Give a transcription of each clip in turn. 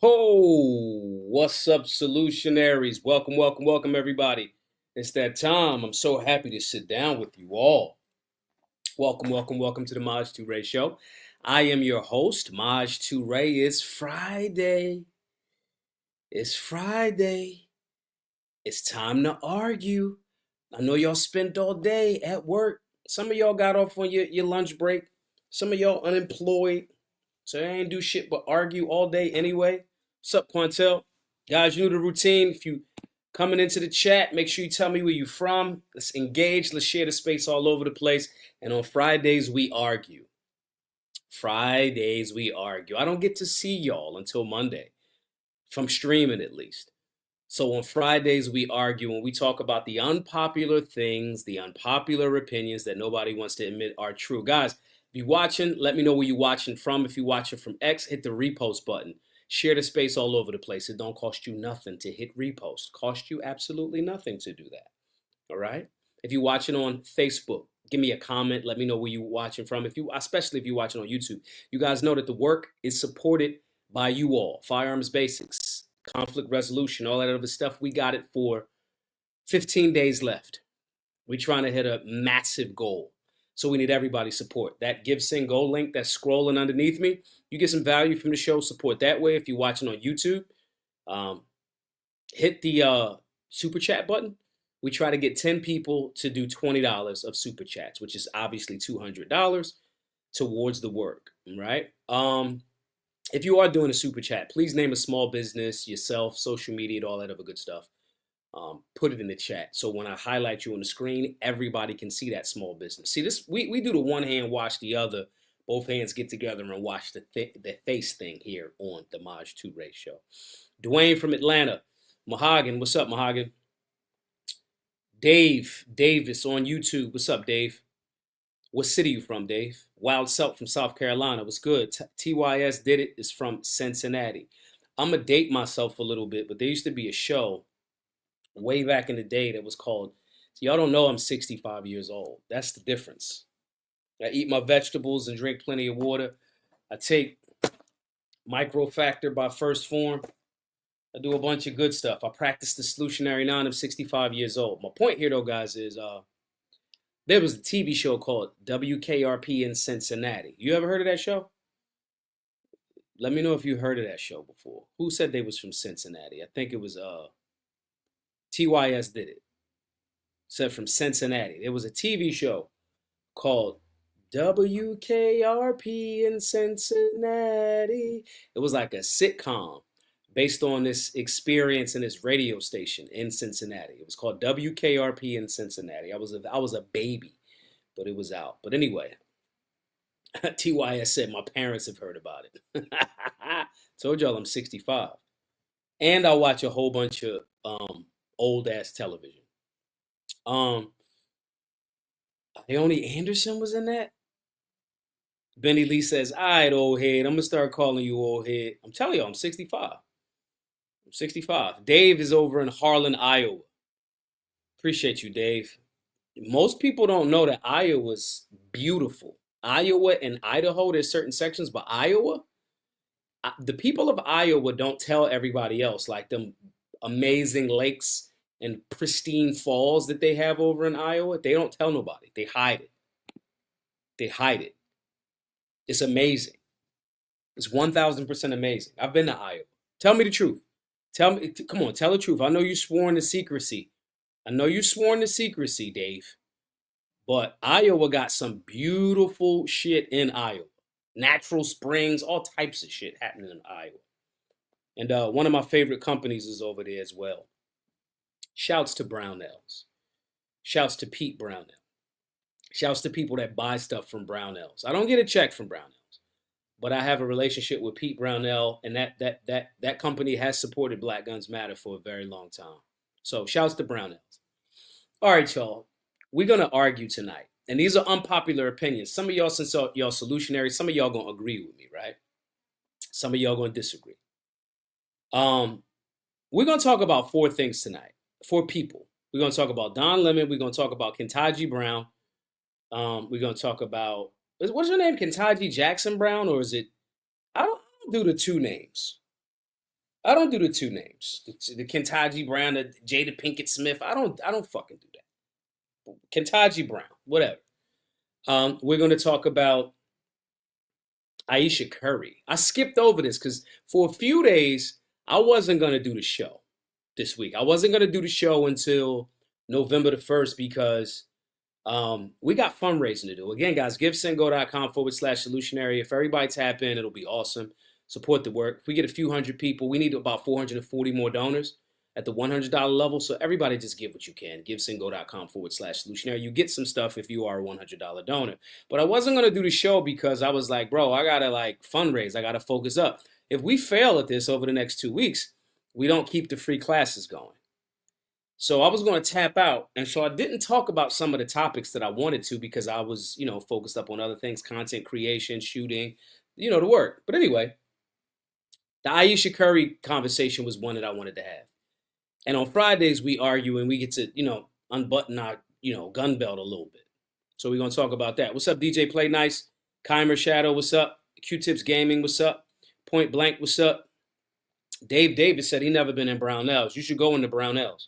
Oh, what's up, solutionaries? Welcome, everybody. It's that time. I'm so happy to sit down with you all. Welcome to the Maj Toure Show. I am your host, Maj Toure. It's Friday. It's Friday. It's time to argue. I know y'all spent all day at work. Some of y'all got off on your lunch break. Some of y'all unemployed. So I ain't do shit but argue all day anyway. What's up, Quantel? Guys, you know the routine. If you coming into the chat, make sure you tell me where you from. Let's engage. Let's share the space all over the place. And on Fridays, we argue. Fridays, we argue. I don't get to see y'all until Monday, from streaming at least. So on Fridays, we argue and we talk about the unpopular things, the unpopular opinions that nobody wants to admit are true. Guys, if you're watching, let me know where you're watching from. If you're watching from X, hit the repost button. Share the space all over the place. It don't cost you nothing to hit repost. Cost you absolutely nothing to do that. All right? If you're watching on Facebook, give me a comment. Let me know where you're watching from. Especially if you're watching on YouTube. You guys know that the work is supported by you all. Firearms Basics, conflict resolution, all that other stuff. We got it for 15 days left. We're trying to hit a massive goal. So we need everybody's support. That Give Send Go link that's scrolling underneath me, you get some value from the show. Support that way. If you're watching on YouTube, hit the super chat button. We try to get 10 people to do $20 of super chats, which is obviously $200 towards the work, right? If you are doing a super chat, please name a small business, yourself, social media, and all that other good stuff. Put it in the chat. So when I highlight you on the screen, everybody can see that small business. See, this we do the one hand wash the other. Both hands get together and wash the face thing here on the Maj Toure Show. Dwayne from Atlanta. Mahagan, what's up, Mahagan? Dave Davis on YouTube. What's up, Dave? What city you from, Dave? Wild Self from South Carolina. What's good? TYS Did It is from Cincinnati. I'm going to date myself a little bit, but there used to be a show way back in the day that was called, y'all don't know I'm 65 years old. That's the difference. I eat my vegetables and drink plenty of water. I take Microfactor by First Form. I do a bunch of good stuff. I practice the solutionary nine. I'm 65 years old. My point here, though, guys, is there was a TV show called WKRP in Cincinnati. You ever heard of that show? Let me know if you heard of that show before. Who said they was from Cincinnati? I think it was TYS Did It. Said from Cincinnati. There was a TV show called WKRP in Cincinnati. It was like a sitcom based on this experience in this radio station in Cincinnati. It was called WKRP in Cincinnati. I was a baby, but it was out. But anyway, TYS said my parents have heard about it. Told y'all I'm 65. And I watch a whole bunch of old ass television. Leonie Anderson was in that. Benny Lee says, all right, old head, I'm gonna start calling you old head. I'm telling you, I'm 65. I'm 65. Dave is over in Harlan, Iowa. Appreciate you, Dave. Most people don't know that Iowa's beautiful. Iowa and Idaho, there's certain sections, but Iowa, the people of Iowa don't tell everybody else, like them amazing lakes and pristine falls that they have over in Iowa. They don't tell nobody. They hide it. They hide it. It's amazing. It's 1000% amazing. I've been to Iowa. Tell me the truth. Tell me, come on, tell the truth. I know you sworn to secrecy. I know you sworn to secrecy, Dave. But Iowa got some beautiful shit in Iowa. Natural springs, all types of shit happening in Iowa. And one of my favorite companies is over there as well. Shouts to Brownells. Shouts to Pete Brownell. Shouts to people that buy stuff from Brownells. I don't get a check from Brownells, but I have a relationship with Pete Brownell, and that company has supported Black Guns Matter for a very long time. So shouts to Brownells. All right, y'all. We're gonna argue tonight, and these are unpopular opinions. Some of y'all, since y'all solutionary, some of y'all gonna agree with me, right? Some of y'all gonna disagree. We're gonna talk about four things tonight. Four people. We're gonna talk about Don Lemon. We're gonna talk about Ketanji Brown. We're gonna talk about what's your name, Ketanji Jackson Brown, or is it? I don't do the two names. I don't do the two names. The Ketanji Brown, the Jada Pinkett Smith. I don't fucking do that. Ketanji Brown, whatever. We're going to talk about Ayesha Curry. I skipped over this because for a few days I wasn't going to do the show this week. I wasn't going to do the show until November the 1st because we got fundraising to do. Again, guys, givesendgo.com/solutionary. If everybody tap in, it'll be awesome. Support the work. If we get a few hundred people, we need about 440 more donors at the $100 level. So everybody just give what you can. Givesendgo.com/solutionary. You get some stuff if you are a $100 donor. But I wasn't going to do the show because I was like, bro, I got to like fundraise. I got to focus up. If we fail at this over the next 2 weeks, we don't keep the free classes going. So I was going to tap out. And so I didn't talk about some of the topics that I wanted to because I was, focused up on other things, content creation, shooting, the work. But anyway, the Ayesha Curry conversation was one that I wanted to have. And on Fridays, we argue and we get to, unbutton our, gun belt a little bit. So we're going to talk about that. What's up, DJ Play Nice? Kymer Shadow, what's up? Q-Tips Gaming, what's up? Point Blank, what's up? Dave Davis said he never been in Brownells. You should go into Brownells.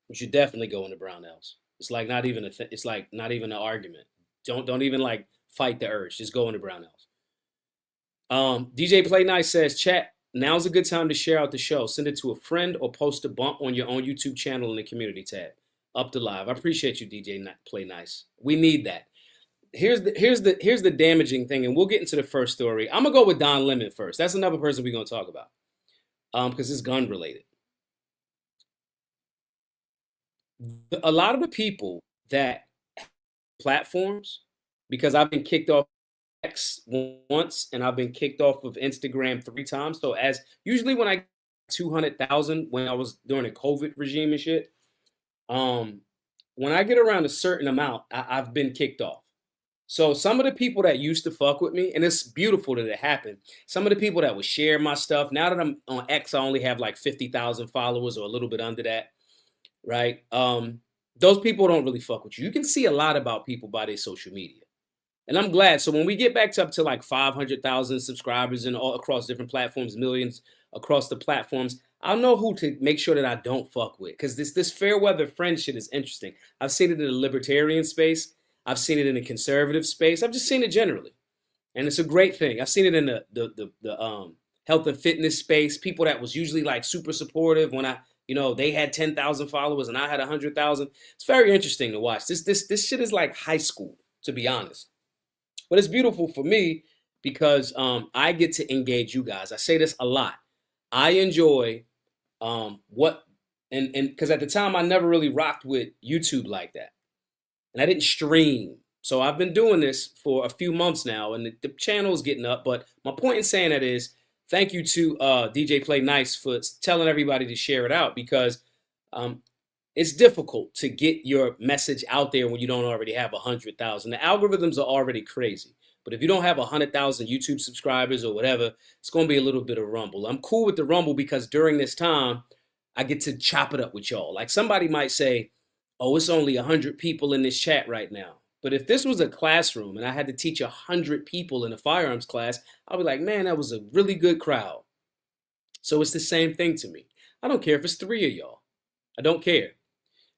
You should definitely go into Brownells. It's like not even it's like not even an argument. Don't even like fight the urge. Just go into Brownells. DJ Play Nice says, chat, now's a good time to share out the show. Send it to a friend or post a bump on your own YouTube channel in the community tab. Up to live. I appreciate you, DJ Play Nice. We need that. Here's the damaging thing, and we'll get into the first story. I'm gonna go with Don Lemon first. That's another person we're gonna talk about. Because it's gun related. A lot of the people that platforms, because I've been kicked off X once and I've been kicked off of Instagram 3 times. So as usually when I 200,000 when I was during the COVID regime and shit, when I get around a certain amount, I've been kicked off. So some of the people that used to fuck with me, and it's beautiful that it happened. Some of the people that would share my stuff. Now that I'm on X, I only have like 50,000 followers or a little bit under that, right? Those people don't really fuck with you. You can see a lot about people by their social media. And I'm glad. So when we get back up to like 500,000 subscribers and all across different platforms, millions across the platforms, I'll know who to make sure that I don't fuck with. Because this fair weather friend shit is interesting. I've seen it in the libertarian space. I've seen it in the conservative space. I've just seen it generally. And it's a great thing. I've seen it in the health and fitness space. People that was usually like super supportive when they had 10,000 followers and I had 100,000. It's very interesting to watch. This shit is like high school, to be honest. But it's beautiful for me because I get to engage you guys. I say this a lot. I enjoy because at the time I never really rocked with YouTube like that. And I didn't stream. So I've been doing this for a few months now and the channel is getting up. But my point in saying that is thank you to DJ Play Nice for telling everybody to share it out because it's difficult to get your message out there when you don't already have 100,000. The algorithms are already crazy. But if you don't have 100,000 YouTube subscribers or whatever, it's going to be a little bit of rumble. I'm cool with the rumble because during this time, I get to chop it up with y'all. Like somebody might say, oh, it's only 100 people in this chat right now. But if this was a classroom and I had to teach 100 people in a firearms class, I'll be like, man, that was a really good crowd. So it's the same thing to me. I don't care if it's 3 of y'all. I don't care.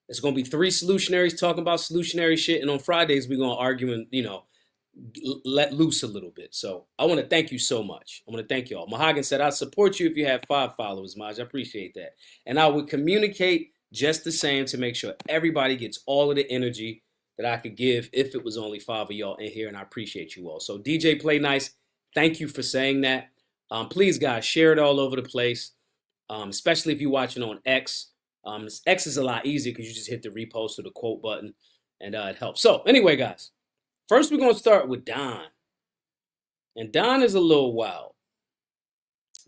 It's going to be 3 solutionaries talking about solutionary shit. And on Fridays, we're going to argue and, let loose a little bit. So I want to thank you so much. I want to thank y'all. Mahagan said, I support you if you have 5 followers, Maj. I appreciate that. And I would communicate just the same to make sure everybody gets all of the energy that I could give if it was only 5 of y'all in here. And I appreciate you all. So DJ Play Nice, thank you for saying that. Please, guys, share it all over the place, especially if you're watching on X. X is a lot easier because you just hit the repost or the quote button and it helps. So anyway, guys, first we're going to start with Don. And Don is a little wild.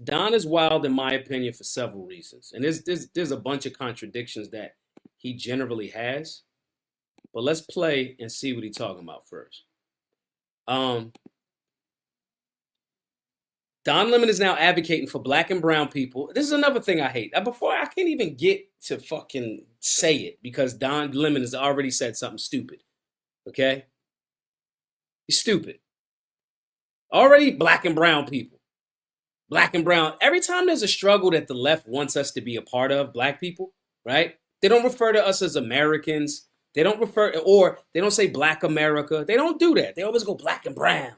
Don is wild, in my opinion, for several reasons. And there's a bunch of contradictions that he generally has. But let's play and see what he's talking about first. Don Lemon is now advocating for black and brown people. This is another thing I hate. Before I can't even get to fucking say it because Don Lemon has already said something stupid. Okay? He's stupid. Already black and brown people. Black and brown. Every time there's a struggle that the left wants us to be a part of, black people, right? They don't refer to us as Americans. They don't refer, or they don't say black America. They don't do that. They always go black and brown,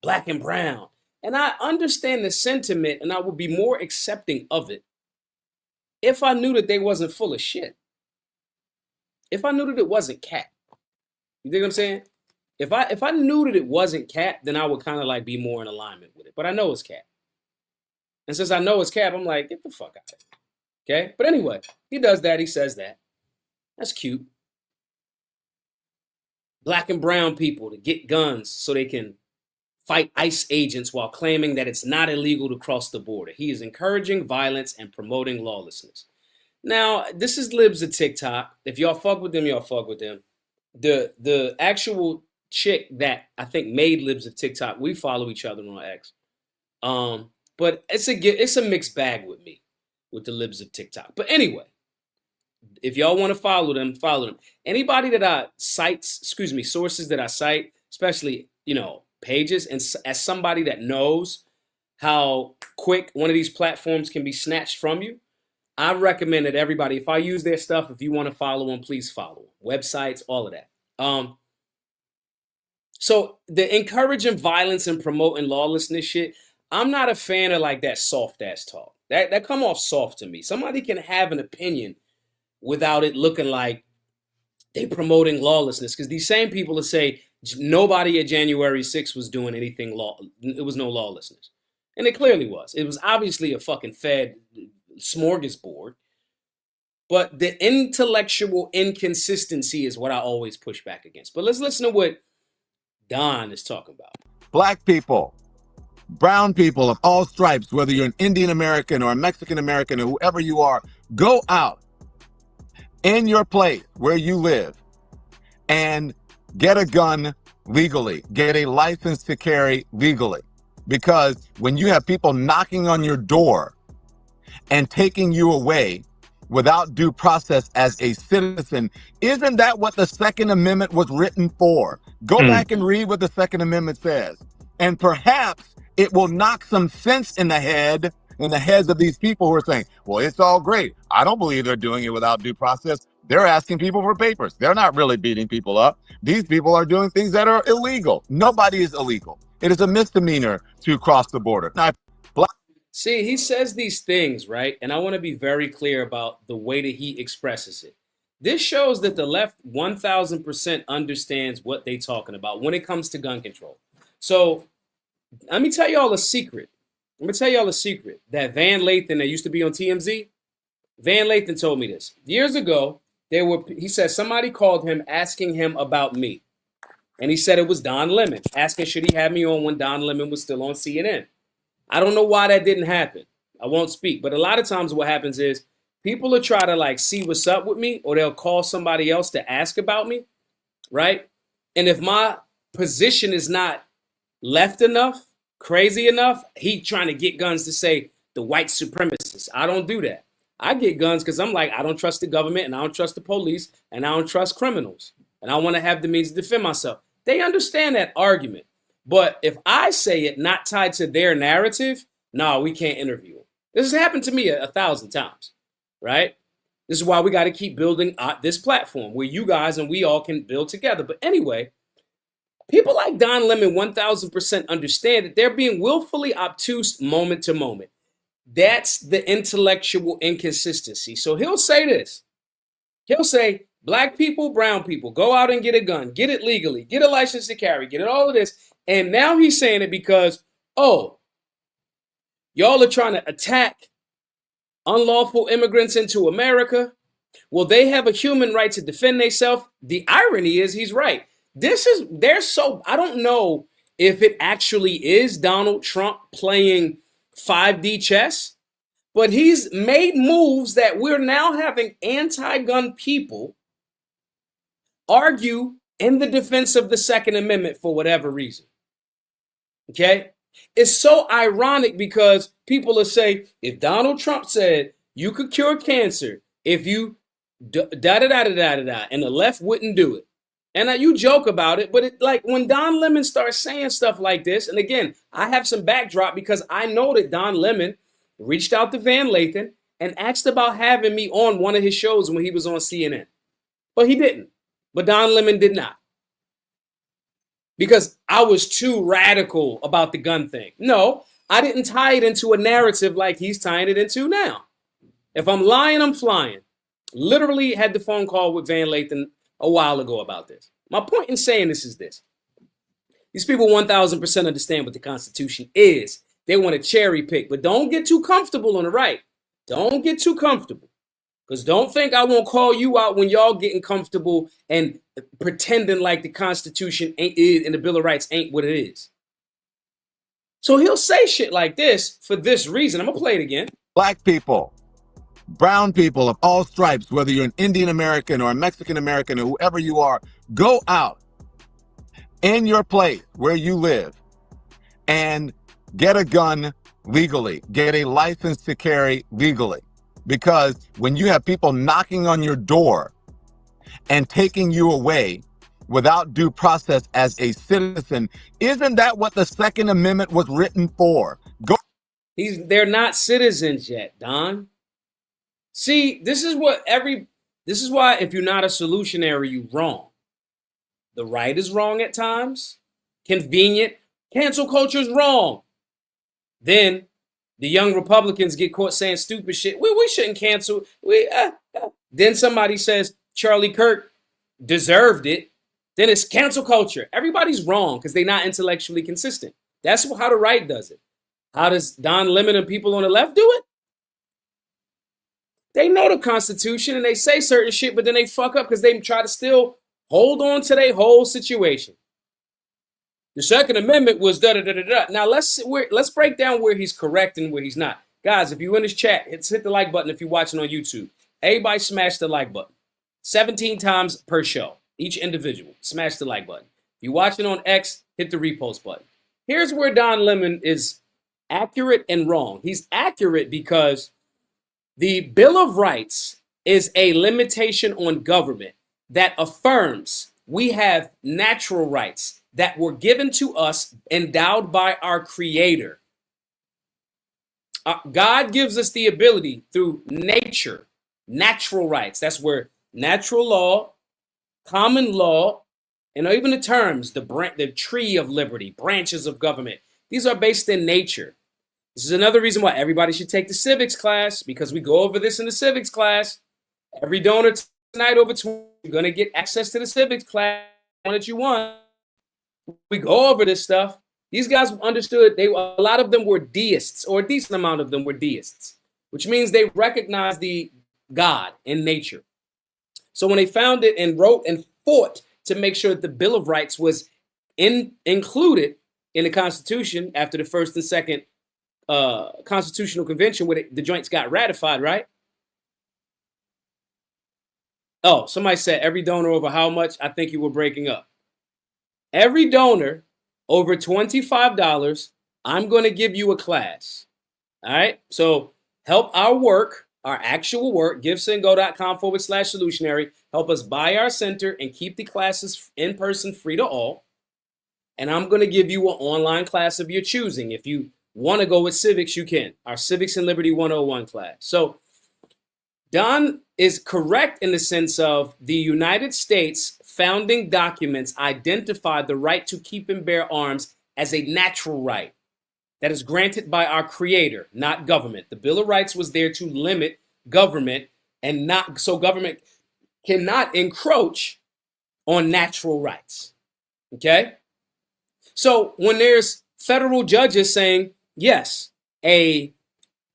black and brown. And I understand the sentiment and I would be more accepting of it if I knew that they wasn't full of shit. If I knew that it wasn't cat. You think what I'm saying? If I knew that it wasn't cat, then I would kind of like be more in alignment with it. But I know it's cat. And since I know it's cap, I'm like, get the fuck out of here. Okay? But anyway, he does that. He says that. That's cute. Black and brown people to get guns so they can fight ICE agents while claiming that it's not illegal to cross the border. He is encouraging violence and promoting lawlessness. Now, this is Libs of TikTok. If y'all fuck with them, y'all fuck with them. The actual chick that I think made Libs of TikTok, we follow each other on X. But it's a mixed bag with me, with the Libs of TikTok. But anyway, if y'all want to follow them, follow them. Anybody that I cite, sources that I cite, especially, pages, and as somebody that knows how quick one of these platforms can be snatched from you, I recommend that everybody, if I use their stuff, if you want to follow them, please follow them. Websites, all of that. So the encouraging violence and promoting lawlessness shit, I'm not a fan of like that soft ass talk. That come off soft to me. Somebody can have an opinion without it looking like they promoting lawlessness. Because these same people will say nobody at January 6th was doing anything it was no lawlessness. And it clearly was. It was obviously a fucking Fed smorgasbord. But the intellectual inconsistency is what I always push back against. But let's listen to what Don is talking about. Black people, brown people of all stripes, whether you're an Indian American or a Mexican American or whoever you are, go out in your place where you live and get a gun legally, get a license to carry legally. Because when you have people knocking on your door and taking you away without due process as a citizen, isn't that what the Second Amendment was written for? Go back and read what the Second Amendment says. And perhaps it will knock some sense in the heads of these people who are saying, well, it's all great. I don't believe they're doing it without due process. They're asking people for papers. They're not really beating people up. These people are doing things that are illegal. Nobody is illegal. It is a misdemeanor to cross the border. Now, see, he says these things, right? And I want to be very clear about the way that he expresses it. This shows that the left 1000% understands what they're talking about when it comes to gun control. So let me tell y'all a secret. That Van Lathan that used to be on TMZ, Van Lathan told me this. Years ago, he said somebody called him asking him about me. And he said it was Don Lemon, asking should he have me on when Don Lemon was still on CNN. I don't know why that didn't happen. I won't speak. But a lot of times what happens is people will try to like see what's up with me, or they'll call somebody else to ask about me, right? And if my position is not left enough, crazy enough, he trying to get guns to say the white supremacists. I don't do that. I get guns because I'm like, I don't trust the government and I don't trust the police and I don't trust criminals. And I want to have the means to defend myself. They understand that argument. But if I say it not tied to their narrative, no, we can't interview them. This has happened to me 1,000 times, right? This is why we got to keep building this platform where you guys and we all can build together. But anyway, people like Don Lemon 1000% understand that they're being willfully obtuse moment to moment. That's the intellectual inconsistency. So he'll say this. He'll say, black people, brown people, go out and get a gun, get it legally, get a license to carry, get it all of this. And now he's saying it because, oh, y'all are trying to attack unlawful immigrants into America. Well, they have a human right to defend themselves. The irony is he's right. I don't know if it actually is Donald Trump playing 5D chess, but he's made moves that we're now having anti-gun people argue in the defense of the Second Amendment for whatever reason. Okay? It's so ironic because people will say, if Donald Trump said you could cure cancer if you da-da-da-da-da-da-da, and the left wouldn't do it. And you joke about it, but it like when Don Lemon starts saying stuff like this, and again, I have some backdrop because I know that Don Lemon reached out to Van Lathan and asked about having me on one of his shows when he was on CNN. But he didn't. But Don Lemon did not. Because I was too radical about the gun thing. No, I didn't tie it into a narrative like he's tying it into now. If I'm lying, I'm flying. Literally had the phone call with Van Lathan a while ago about this. My point in saying this is this. These people 1000% understand what the Constitution is. They want to cherry pick, but don't get too comfortable on the right. Don't get too comfortable. Because don't think I won't call you out when y'all getting comfortable and pretending like the Constitution ain't it and the Bill of Rights ain't what it is. So he'll say shit like this for this reason. I'm going to play it again. Black people, brown people of all stripes, whether you're an Indian American or a Mexican American or whoever you are, go out in your place where you live and get a gun legally, get a license to carry legally. Because when you have people knocking on your door and taking you away without due process as a citizen, isn't that what the Second Amendment was written for? They're not citizens yet, Don. See, this is why if you're not a solutionary, you're wrong. The right is wrong at times. Convenient. Cancel culture is wrong. Then the young Republicans get caught saying stupid shit. We shouldn't cancel. Then somebody says Charlie Kirk deserved it. Then it's cancel culture. Everybody's wrong because they're not intellectually consistent. That's how the right does it. How does Don Lemon and people on the left do it? They know the Constitution and they say certain shit, but then they fuck up because they try to still hold on to their whole situation. The Second Amendment was da-da-da-da-da. Now, let's break down where he's correct and where he's not. Guys, if you're in this chat, hit the like button if you're watching on YouTube. Everybody smash the like button. 17 times per show. Each individual. Smash the like button. If you're watching on X, hit the repost button. Here's where Don Lemon is accurate and wrong. He's accurate because the Bill of Rights is a limitation on government that affirms we have natural rights that were given to us, endowed by our Creator. God gives us the ability through nature, natural rights. That's where natural law, common law, and even the terms, the tree of liberty, branches of government, these are based in nature. This is another reason why everybody should take the civics class, because we go over this in the civics class. Every donor tonight over 20, you're going to get access to the civics class that you want. We go over this stuff. These guys understood a lot of them were deists, or a decent amount of them were deists, which means they recognized the God in nature. So when they found it and wrote and fought to make sure that the Bill of Rights was included in the Constitution after the first and second Constitutional Convention, where the joints got ratified, right? Oh, somebody said every donor over how much? I think you were breaking up. Every donor over $25, I'm going to give you a class. All right. So help our work, our actual work, givesendgo.com/solutionary. Help us buy our center and keep the classes in person free to all. And I'm going to give you an online class of your choosing. If you want to go with civics, you can. Our Civics and Liberty 101 class. So Don is correct in the sense of the United States founding documents identified the right to keep and bear arms as a natural right that is granted by our Creator, not government. The Bill of Rights was there to limit government and not so government cannot encroach on natural rights. Okay? So when there's federal judges saying, yes, a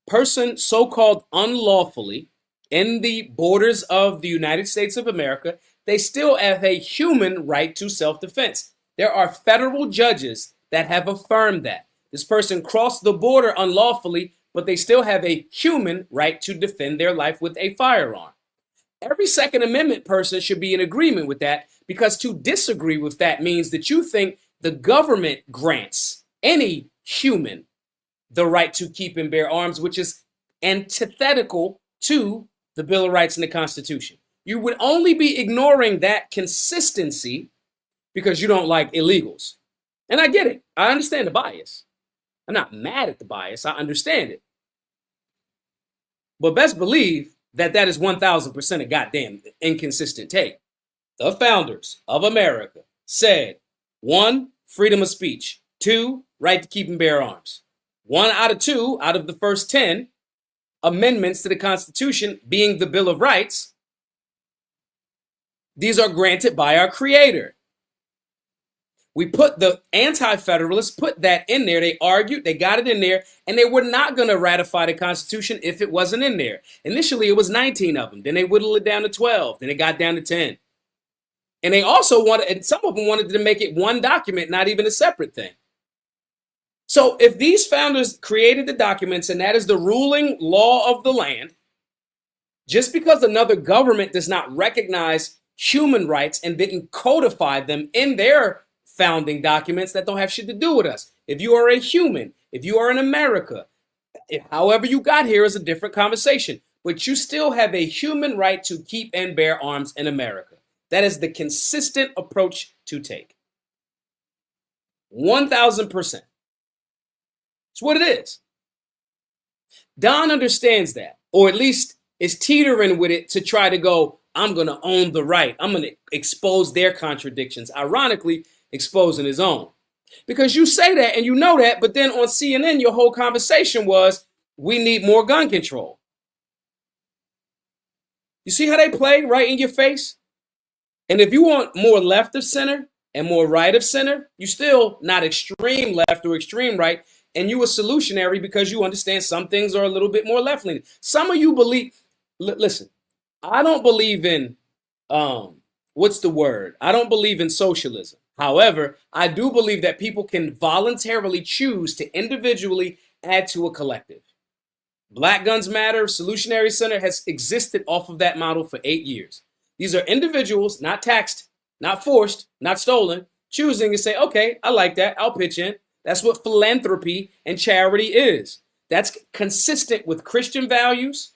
person so-called unlawfully in the borders of the United States of America, they still have a human right to self-defense. There are federal judges that have affirmed that. This person crossed the border unlawfully, but they still have a human right to defend their life with a firearm. Every Second Amendment person should be in agreement with that, because to disagree with that means that you think the government grants any human the right to keep and bear arms, which is antithetical to the Bill of Rights and the Constitution. You would only be ignoring that consistency because you don't like illegals. And I get it. I understand the bias. I'm not mad at the bias. I understand it. But best believe that that is 1,000% a goddamn inconsistent take. The founders of America said, 1, freedom of speech. 2, right to keep and bear arms. 1 out of 2 out of the first 10 amendments to the Constitution, being the Bill of Rights, these are granted by our Creator. We put the anti-federalists, put that in there. They argued, they got it in there, and they were not going to ratify the Constitution if it wasn't in there. Initially, it was 19 of them. Then they whittled it down to 12. Then it got down to 10. And they also wanted, and some of them wanted to make it one document, not even a separate thing. So if these founders created the documents and that is the ruling law of the land, just because another government does not recognize human rights and didn't codify them in their founding documents, that don't have shit to do with us. If you are a human, if you are in America, however you got here is a different conversation, but you still have a human right to keep and bear arms in America. That is the consistent approach to take. 1,000%. It's what it is. Don understands that, or at least is teetering with it to try to go, I'm going to own the right. I'm going to expose their contradictions. Ironically, exposing his own. Because you say that and you know that, but then on CNN, your whole conversation was, we need more gun control. You see how they play right in your face? And if you want more left of center and more right of center, you still not extreme left or extreme right. And you a solutionary because you understand some things are a little bit more left leaning. Some of you believe, listen, I don't believe in, what's the word? I don't believe in socialism. However, I do believe that people can voluntarily choose to individually add to a collective. Black Guns Matter Solutionary Center has existed off of that model for 8 years. These are individuals, not taxed, not forced, not stolen, choosing to say, okay, I like that, I'll pitch in. That's what philanthropy and charity is. That's consistent with Christian values.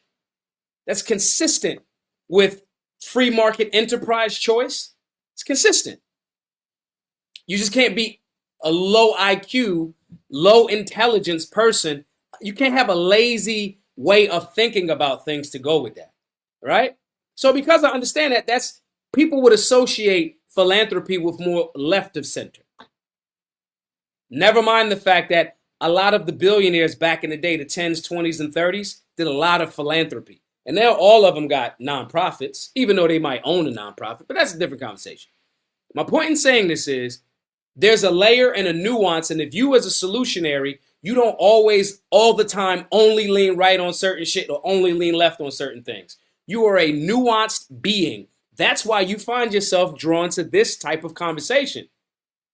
That's consistent with free market enterprise choice. It's consistent. You just can't be a low IQ, low intelligence person. You can't have a lazy way of thinking about things to go with that, right? So because I understand that, that's people would associate philanthropy with more left of center. Never mind the fact that a lot of the billionaires back in the day, the 10s, 20s, and 30s, did a lot of philanthropy. And now all of them got nonprofits, even though they might own a nonprofit, but that's a different conversation. My point in saying this is there's a layer and a nuance, and if you as a solutionary, you don't always, all the time, only lean right on certain shit or only lean left on certain things. You are a nuanced being. That's why you find yourself drawn to this type of conversation.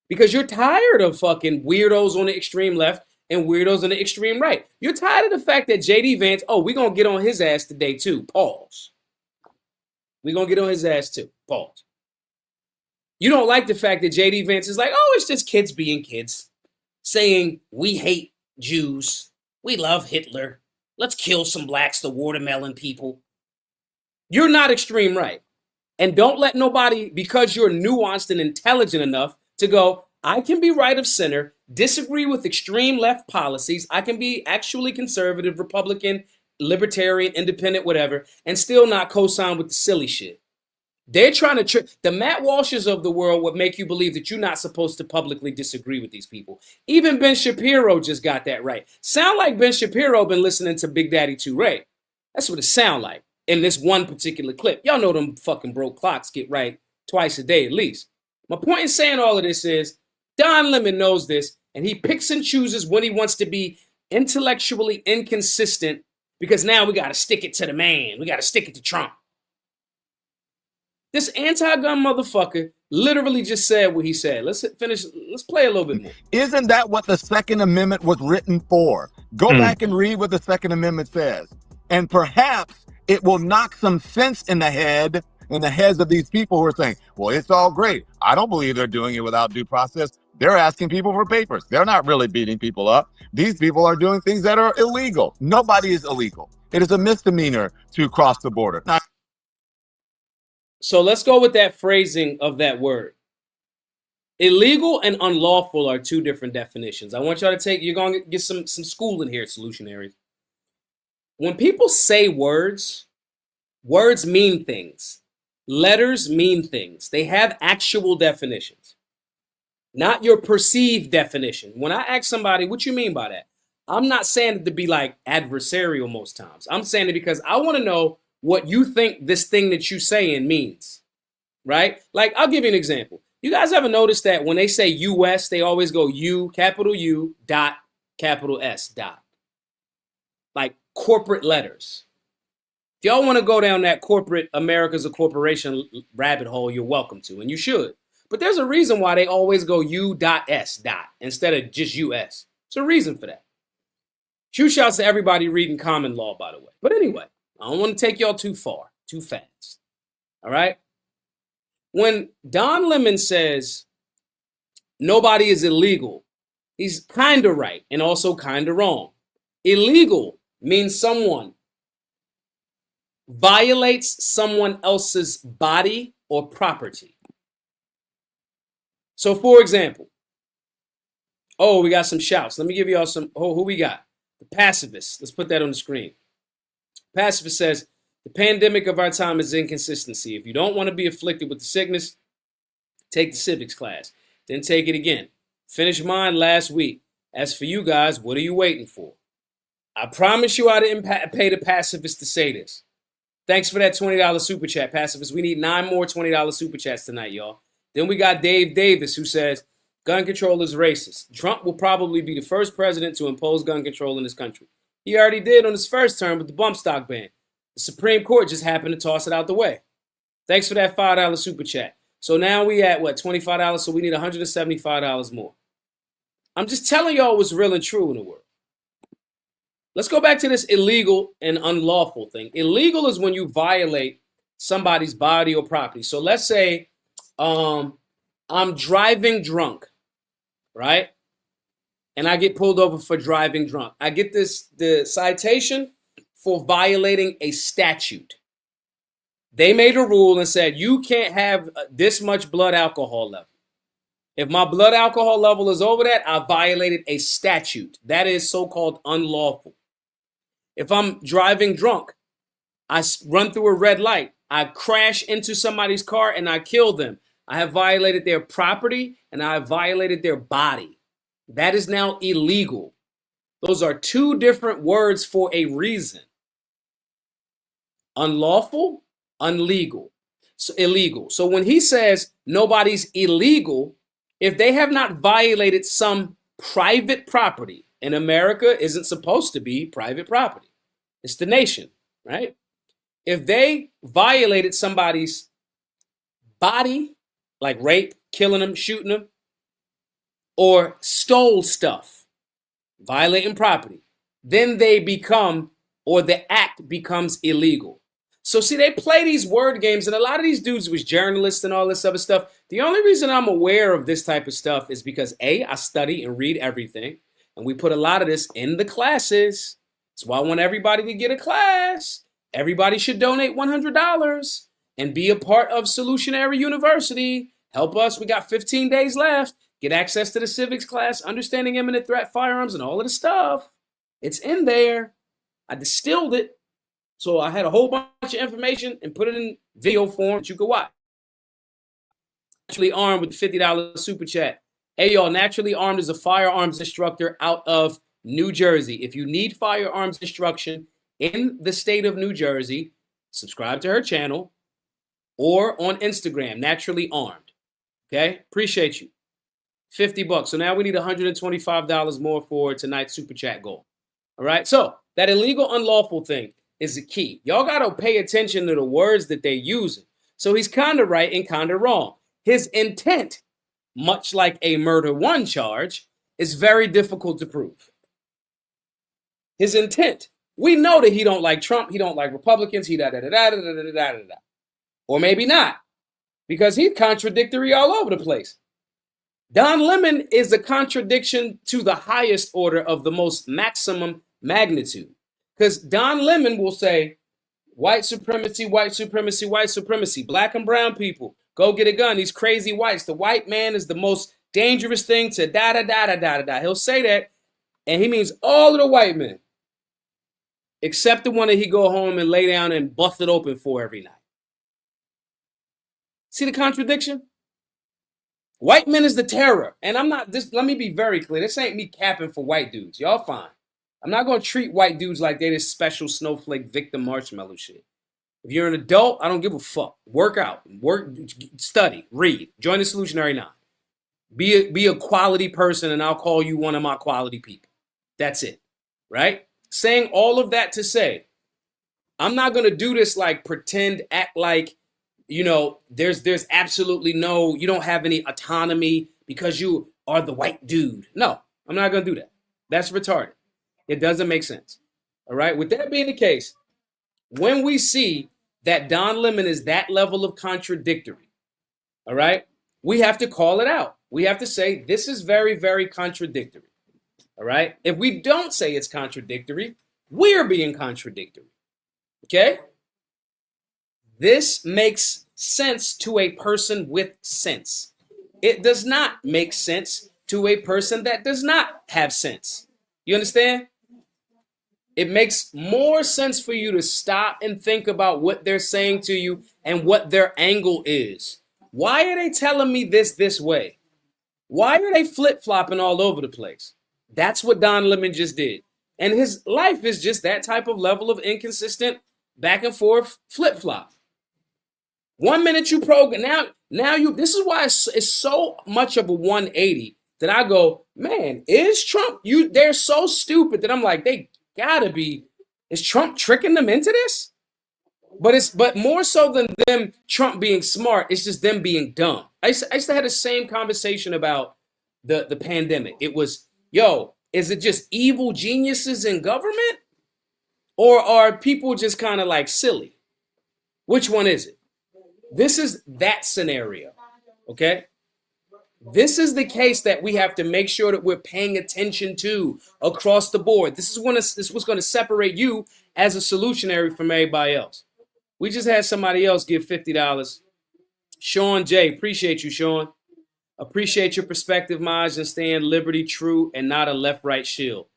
Because you're tired of fucking weirdos on the extreme left and weirdos on the extreme right. You're tired of the fact that JD Vance, oh, we're going to get on his ass today too. Pause. We're going to get on his ass too. Pause. You don't like the fact that JD Vance is like, oh, it's just kids being kids. Saying, we hate Jews. We love Hitler. Let's kill some blacks, the watermelon people. You're not extreme right. And don't let nobody, because you're nuanced and intelligent enough to go, I can be right of center, disagree with extreme left policies. I can be actually conservative, Republican, libertarian, independent, whatever, and still not co-sign with the silly shit. They're trying to trick. The Matt Walshes of the world would make you believe that you're not supposed to publicly disagree with these people. Even Ben Shapiro just got that right. Sound like Ben Shapiro been listening to Big Daddy 2 That's what it sound like in this one particular clip. Y'all know them fucking broke clocks get right twice a day at least. My point in saying all of this is Don Lemon knows this, and he picks and chooses when he wants to be intellectually inconsistent because now we got to stick it to the man. We got to stick it to Trump. This anti-gun motherfucker literally just said what he said. Let's finish. Let's play a little bit more. Isn't that what the Second Amendment was written for? Go back and read what the Second Amendment says. And perhaps it will knock some sense in the heads of these people who are saying, well, it's all great. I don't believe they're doing it without due process. They're asking people for papers. They're not really beating people up. These people are doing things that are illegal. Nobody is illegal. It is a misdemeanor to cross the border. Now, So let's go with that phrasing of that word. Illegal and unlawful are two different definitions. I want y'all to you're going to get some schooling here, solutionaries. When people say words, words mean things. Letters mean things. They have actual definitions, not your perceived definition. When I ask somebody, what you mean by that? I'm not saying it to be like adversarial most times. I'm saying it because I want to know what you think this thing that you're saying means, right? Like, I'll give you an example. You guys ever notice that when they say US, they always go U, capital U, dot, capital S, dot. Like corporate letters. If y'all want to go down that corporate America's a corporation rabbit hole, you're welcome to, and you should. But there's a reason why they always go U dot S dot instead of just US. There's a reason for that. Shoot shouts to everybody reading common law, by the way. But anyway, I don't want to take y'all too far, too fast. All right? When Don Lemon says nobody is illegal, he's kind of right and also kind of wrong. Illegal means someone violates someone else's body or property. So, for example, we got some shouts. Let me give y'all some. Who we got? The pacifist. Let's put that on the screen. Pacifist says, the pandemic of our time is inconsistency. If you don't want to be afflicted with the sickness, take the civics class. Then take it again. Finished mine last week. As for you guys, what are you waiting for? I promise you I didn't pay the pacifist to say this. Thanks for that $20 super chat, pacifist. We need 9 more $20 super chats tonight, y'all. Then we got Dave Davis, who says, gun control is racist. Trump will probably be the first president to impose gun control in this country. He already did on his first term with the bump stock ban. The Supreme Court just happened to toss it out the way. Thanks for that $5 super chat. So now we at, $25? So we need $175 more. I'm just telling y'all what's real and true in the world. Let's go back to this illegal and unlawful thing. Illegal is when you violate somebody's body or property. So let's say I'm driving drunk, right? And I get pulled over for driving drunk. I get the citation for violating a statute. They made a rule and said, you can't have this much blood alcohol level. If my blood alcohol level is over that, I violated a statute. That is so-called unlawful. If I'm driving drunk, I run through a red light, I crash into somebody's car and I kill them, I have violated their property and I have violated their body. That is now illegal. Those are two different words for a reason. Unlawful, illegal. So illegal. So when he says nobody's illegal, if they have not violated some private property, and America isn't supposed to be private property. It's the nation, right? If they violated somebody's body, like rape, killing them, shooting them, or stole stuff, violating property, then they become, or the act becomes illegal. So see, they play these word games, and a lot of these dudes was journalists and all this other stuff. The only reason I'm aware of this type of stuff is because A, I study and read everything, and we put a lot of this in the classes. That's why I want everybody to get a class. Everybody should donate $100 and be a part of Solutionary University. Help us. We got 15 days left. Get access to the civics class, understanding imminent threat firearms, and all of the stuff. It's in there. I distilled it. So I had a whole bunch of information and put it in video form that you could watch. Naturally armed with the $50 super chat. Hey, y'all, Naturally Armed is a firearms instructor out of New Jersey. If you need firearms instruction in the state of New Jersey, subscribe to her channel or on Instagram, Naturally Armed. Okay? Appreciate you. $50. So now we need $125 more for tonight's super chat goal. All right? So that illegal, unlawful thing is the key. Y'all got to pay attention to the words that they're using. So he's kind of right and kind of wrong. His intent, much like a murder one charge, is very difficult to prove. His intent. We know that he don't like Trump. He don't like Republicans. He da-da-da-da-da-da-da-da-da. Or maybe not, because he's contradictory all over the place. Don Lemon is a contradiction to the highest order of the most maximum magnitude. Because Don Lemon will say, White supremacy, white supremacy, white supremacy. Black and brown people, go get a gun. These crazy whites. The white man is the most dangerous thing to da da da da da da. He'll say that, and he means all of the white men, except the one that he go home and lay down and bust it open for every night. See the contradiction? White men is the terror. And I'm not, this, let me be very clear. This ain't me capping for white dudes. Y'all fine. I'm not going to treat white dudes like they this special snowflake victim marshmallow shit. If you're an adult, I don't give a fuck. Work out, work, study, read, join the Solutionary 9. Be a quality person, and I'll call you one of my quality people. That's it, right? Saying all of that to say, I'm not going to do this like pretend, act like, you know, there's absolutely no, you don't have any autonomy because you are the white dude. No, I'm not going to do that. That's retarded. It doesn't make sense. All right. With that being the case, when we see that Don Lemon is that level of contradictory, all right, we have to call it out. We have to say this is very, very contradictory. All right. If we don't say it's contradictory, we're being contradictory. Okay. This makes sense to a person with sense. It does not make sense to a person that does not have sense. You understand? It makes more sense for you to stop and think about what they're saying to you and what their angle is. Why are they telling me this way? Why are they flip-flopping all over the place? That's what Don Lemon just did. And his life is just that type of level of inconsistent back and forth flip-flop. 1 minute you program, now you, this is why it's so much of a 180 that I go, man, is Trump, they're so stupid that I'm like, they gotta be, is Trump tricking them into this? But more so than them, Trump being smart, it's just them being dumb. I used to have the same conversation about the pandemic. It was, yo, is it just evil geniuses in government? Or are people just kind of like silly? Which one is it? This is that scenario, okay? This is the case that we have to make sure that we're paying attention to across the board. This is what's going to separate you as a solutionary from everybody else. We just had somebody else give $50. Sean J. Appreciate you, Sean. Appreciate your perspective, Maj, and staying liberty true and not a left-right shield.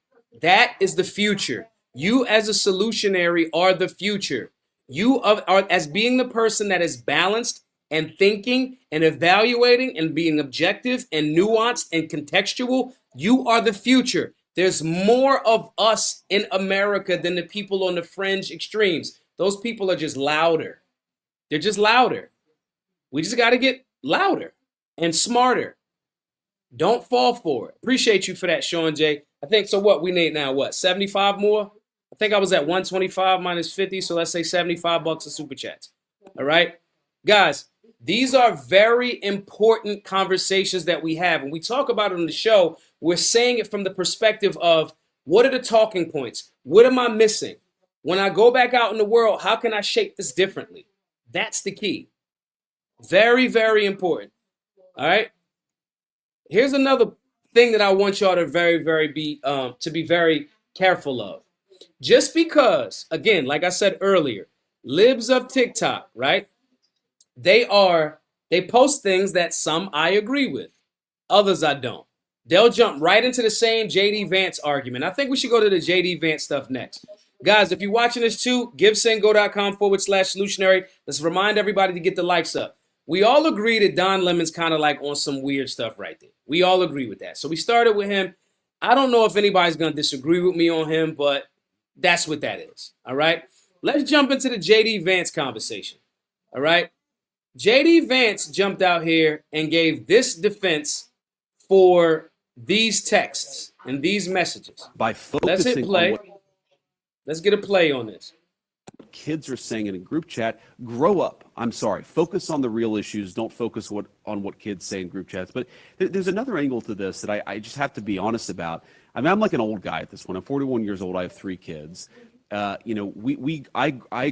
That is the future. You as a solutionary are the future. You are as being the person that is balanced and thinking and evaluating and being objective and nuanced and contextual. You are the future. There's more of us in America than the people on the fringe extremes. Those people are just louder. They're just louder. We just got to get louder and smarter. Don't fall for it. Appreciate you for that, Sean J. I think, so what, we need now, what, 75 more? I think I was at 125 minus 50, so let's say $75 of super chats. All right? Guys, these are very important conversations that we have. When we talk about it on the show, we're saying it from the perspective of, what are the talking points? What am I missing? When I go back out in the world, how can I shape this differently? That's the key. Very, very important. All right? Here's another thing that I want y'all to be very careful of. Just because, again, like I said earlier, libs of TikTok, right? They post things that some I agree with, others I don't. They'll jump right into the same JD Vance argument. I think we should go to the JD Vance stuff next. Guys, if you're watching this too, givesendgo.com/solutionary. Let's remind everybody to get the likes up. We all agree that Don Lemon's kind of like on some weird stuff right there. We all agree with that. So we started with him. I don't know if anybody's going to disagree with me on him, but that's what that is. All right. Let's jump into the JD Vance conversation. All right. JD Vance jumped out here and gave this defense for these texts and these messages. By focusing Let's hit play. on what Let's get a play on this. kids are saying in a group chat, grow up. I'm sorry. Focus on the real issues. Don't focus on what kids say in group chats. But there's another angle to this that I just have to be honest about. I mean, I'm like an old guy at this point. I'm 41 years old. I have 3 kids. I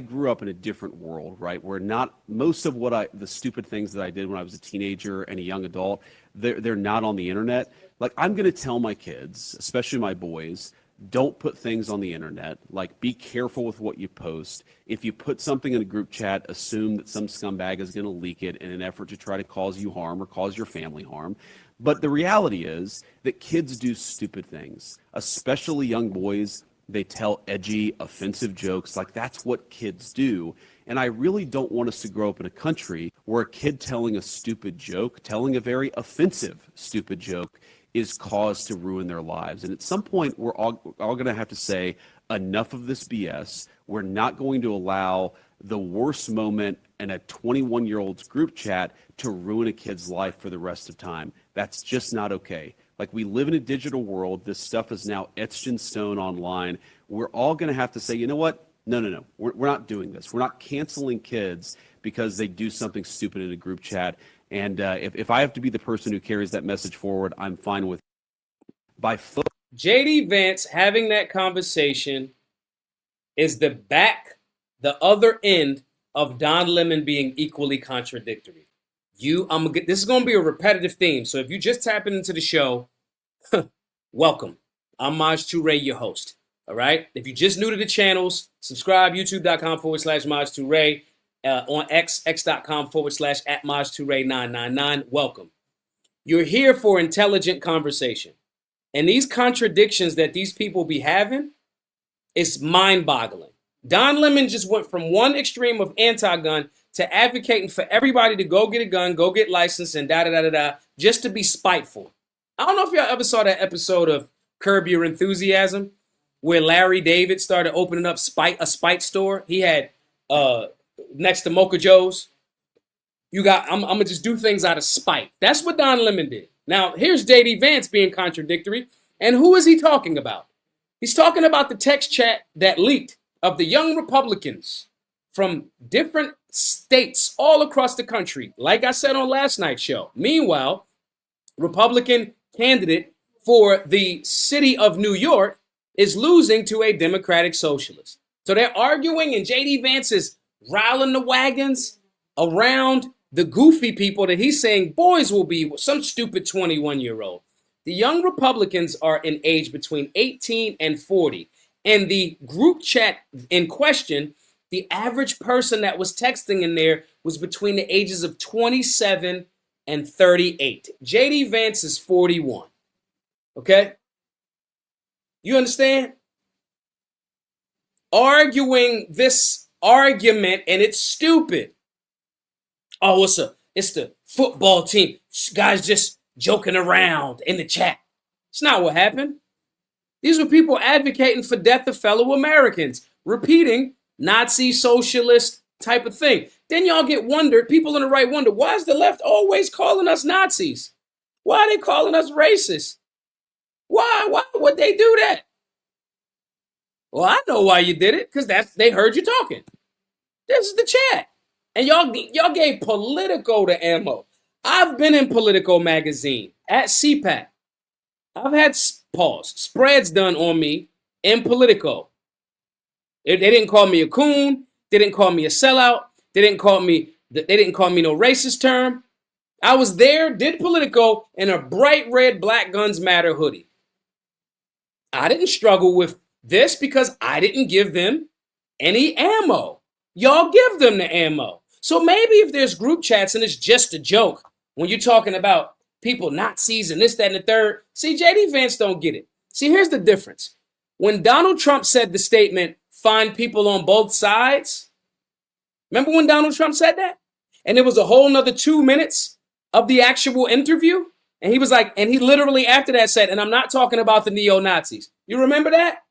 grew up in a different world, right? Where not most of the stupid things that I did when I was a teenager and a young adult, they're not on the internet. Like, I'm going to tell my kids, especially my boys, don't put things on the internet. Like, be careful with what you post. If you put something in a group chat, assume that some scumbag is going to leak it in an effort to try to cause you harm or cause your family harm. But the reality is that kids do stupid things, especially young boys. They tell edgy, offensive jokes. Like, that's what kids do. And I really don't want us to grow up in a country where a kid telling a stupid joke, telling a very offensive stupid joke, is cause to ruin their lives. And at some point, we're all going to have to say, enough of this BS. We're not going to allow the worst moment in a 21-year-old's group chat to ruin a kid's life for the rest of time. That's just not okay. Like, we live in a digital world. This stuff is now etched in stone online. We're all going to have to say, you know what? No. We're not doing this. We're not canceling kids because they do something stupid in a group chat. And if I have to be the person who carries that message forward, I'm fine with it. By foot. JD Vance having that conversation is the other end of Don Lemon being equally contradictory. This is going to be a repetitive theme. So if you just tapping into the show, welcome. I'm Maj Toure, your host. All right. If you're just new to the channels, subscribe, youtube.com/Maj Toure. On x.com/@MajToure999. Welcome. You're here for intelligent conversation. And these contradictions that these people be having, it's mind-boggling. Don Lemon just went from one extreme of anti-gun to advocating for everybody to go get a gun, go get licensed, and da-da-da-da-da, just to be spiteful. I don't know if y'all ever saw that episode of Curb Your Enthusiasm, where Larry David started opening up a spite store. He had next to Mocha Joe's. I'm gonna just do things out of spite. That's what Don Lemon did. Now, here's JD Vance being contradictory. And who is he talking about? He's talking about the text chat that leaked of the young Republicans from different states all across the country, like I said on last night's show. Meanwhile, Republican candidate for the city of New York is losing to a Democratic socialist. So they're arguing, and JD Vance is riling the wagons around the goofy people that he's saying boys will be some stupid 21-year-old. The young Republicans are in age between 18 and 40. And the group chat in question, the average person that was texting in there was between the ages of 27 and 38. JD Vance is 41. Okay? You understand? Arguing this argument, and it's stupid. Oh, it's the football team. Guys just joking around in the chat. It's not what happened. These were people advocating for death of fellow Americans, repeating Nazi socialist type of thing. Then y'all people on the right wonder, why is the left always calling us Nazis? Why are they calling us racist? Why would they do that? Well, I know why you did it, because they heard you talking. This is the chat. And y'all gave Politico the ammo. I've been in Politico magazine at CPAC. I've had spreads done on me in Politico. They didn't call me a coon. They didn't call me a sellout. They didn't call me no racist term. I was there, did Politico in a bright red Black Guns Matter hoodie. I didn't struggle with this because I didn't give them any ammo. Y'all give them the ammo. So maybe if there's group chats and it's just a joke, when you're talking about people Nazis and this, that, and the third, see, JD Vance don't get it. See, here's the difference. When Donald Trump said the statement, find people on both sides, remember when Donald Trump said that? And it was a whole nother 2 minutes of the actual interview. And he was like, and he literally after that said, and I'm not talking about the neo-Nazis. You remember that?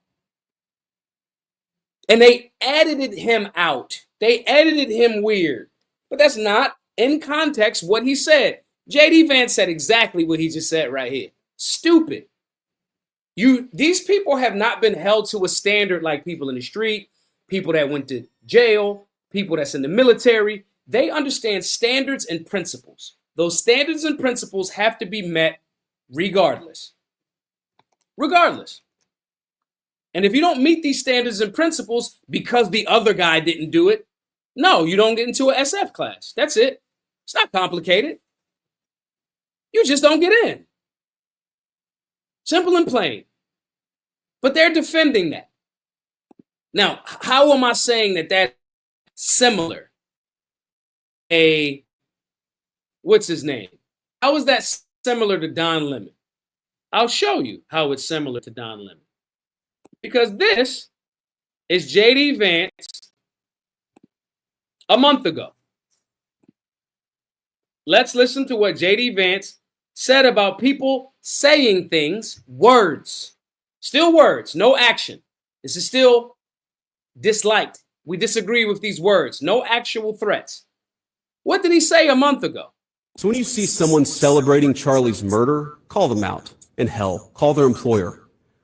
And they edited him out. They edited him weird. But that's not in context what he said. JD Vance said exactly what he just said right here. Stupid. These people have not been held to a standard like people in the street, people that went to jail, people that's in the military. They understand standards and principles. Those standards and principles have to be met regardless. Regardless. And if you don't meet these standards and principles because the other guy didn't do it, no, you don't get into an SF class. That's it. It's not complicated. You just don't get in. Simple and plain. But they're defending that. Now, how am I saying that that's similar? What's his name? How is that similar to Don Lemon? I'll show you how it's similar to Don Lemon. Because this is J.D. Vance a month ago. Let's listen to what J.D. Vance said about people saying things, words, still words, no action. This is still disliked. We disagree with these words, no actual threats. What did he say a month ago? So when you see someone celebrating Charlie's murder, call them out. And hell, call their employer.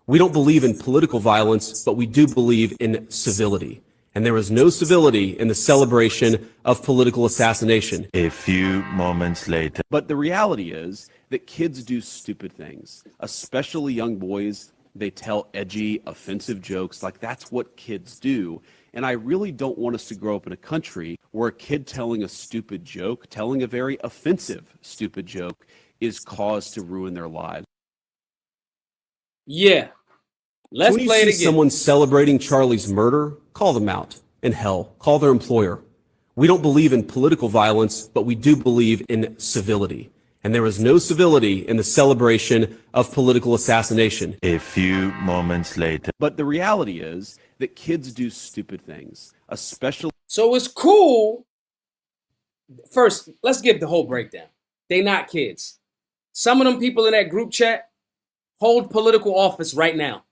We don't believe in political violence, but we do believe in civility. And there is no civility in the celebration of political assassination. A few moments later. But the reality is that kids do stupid things, especially young boys. They tell edgy, offensive jokes. Like, that's what kids do. And I really don't want us to grow up in a country where a kid telling a stupid joke, telling a very offensive stupid joke, is cause to ruin their lives. Yeah. Let's play it again. Someone celebrating Charlie's murder, call them out. And hell, call their employer. We don't believe in political violence, but we do believe in civility. And there is no civility in the celebration of political assassination. A few moments later. But the reality is that kids do stupid things, especially. So it's cool. First, let's give the whole breakdown. They not kids. Some of them people in that group chat hold political office right now.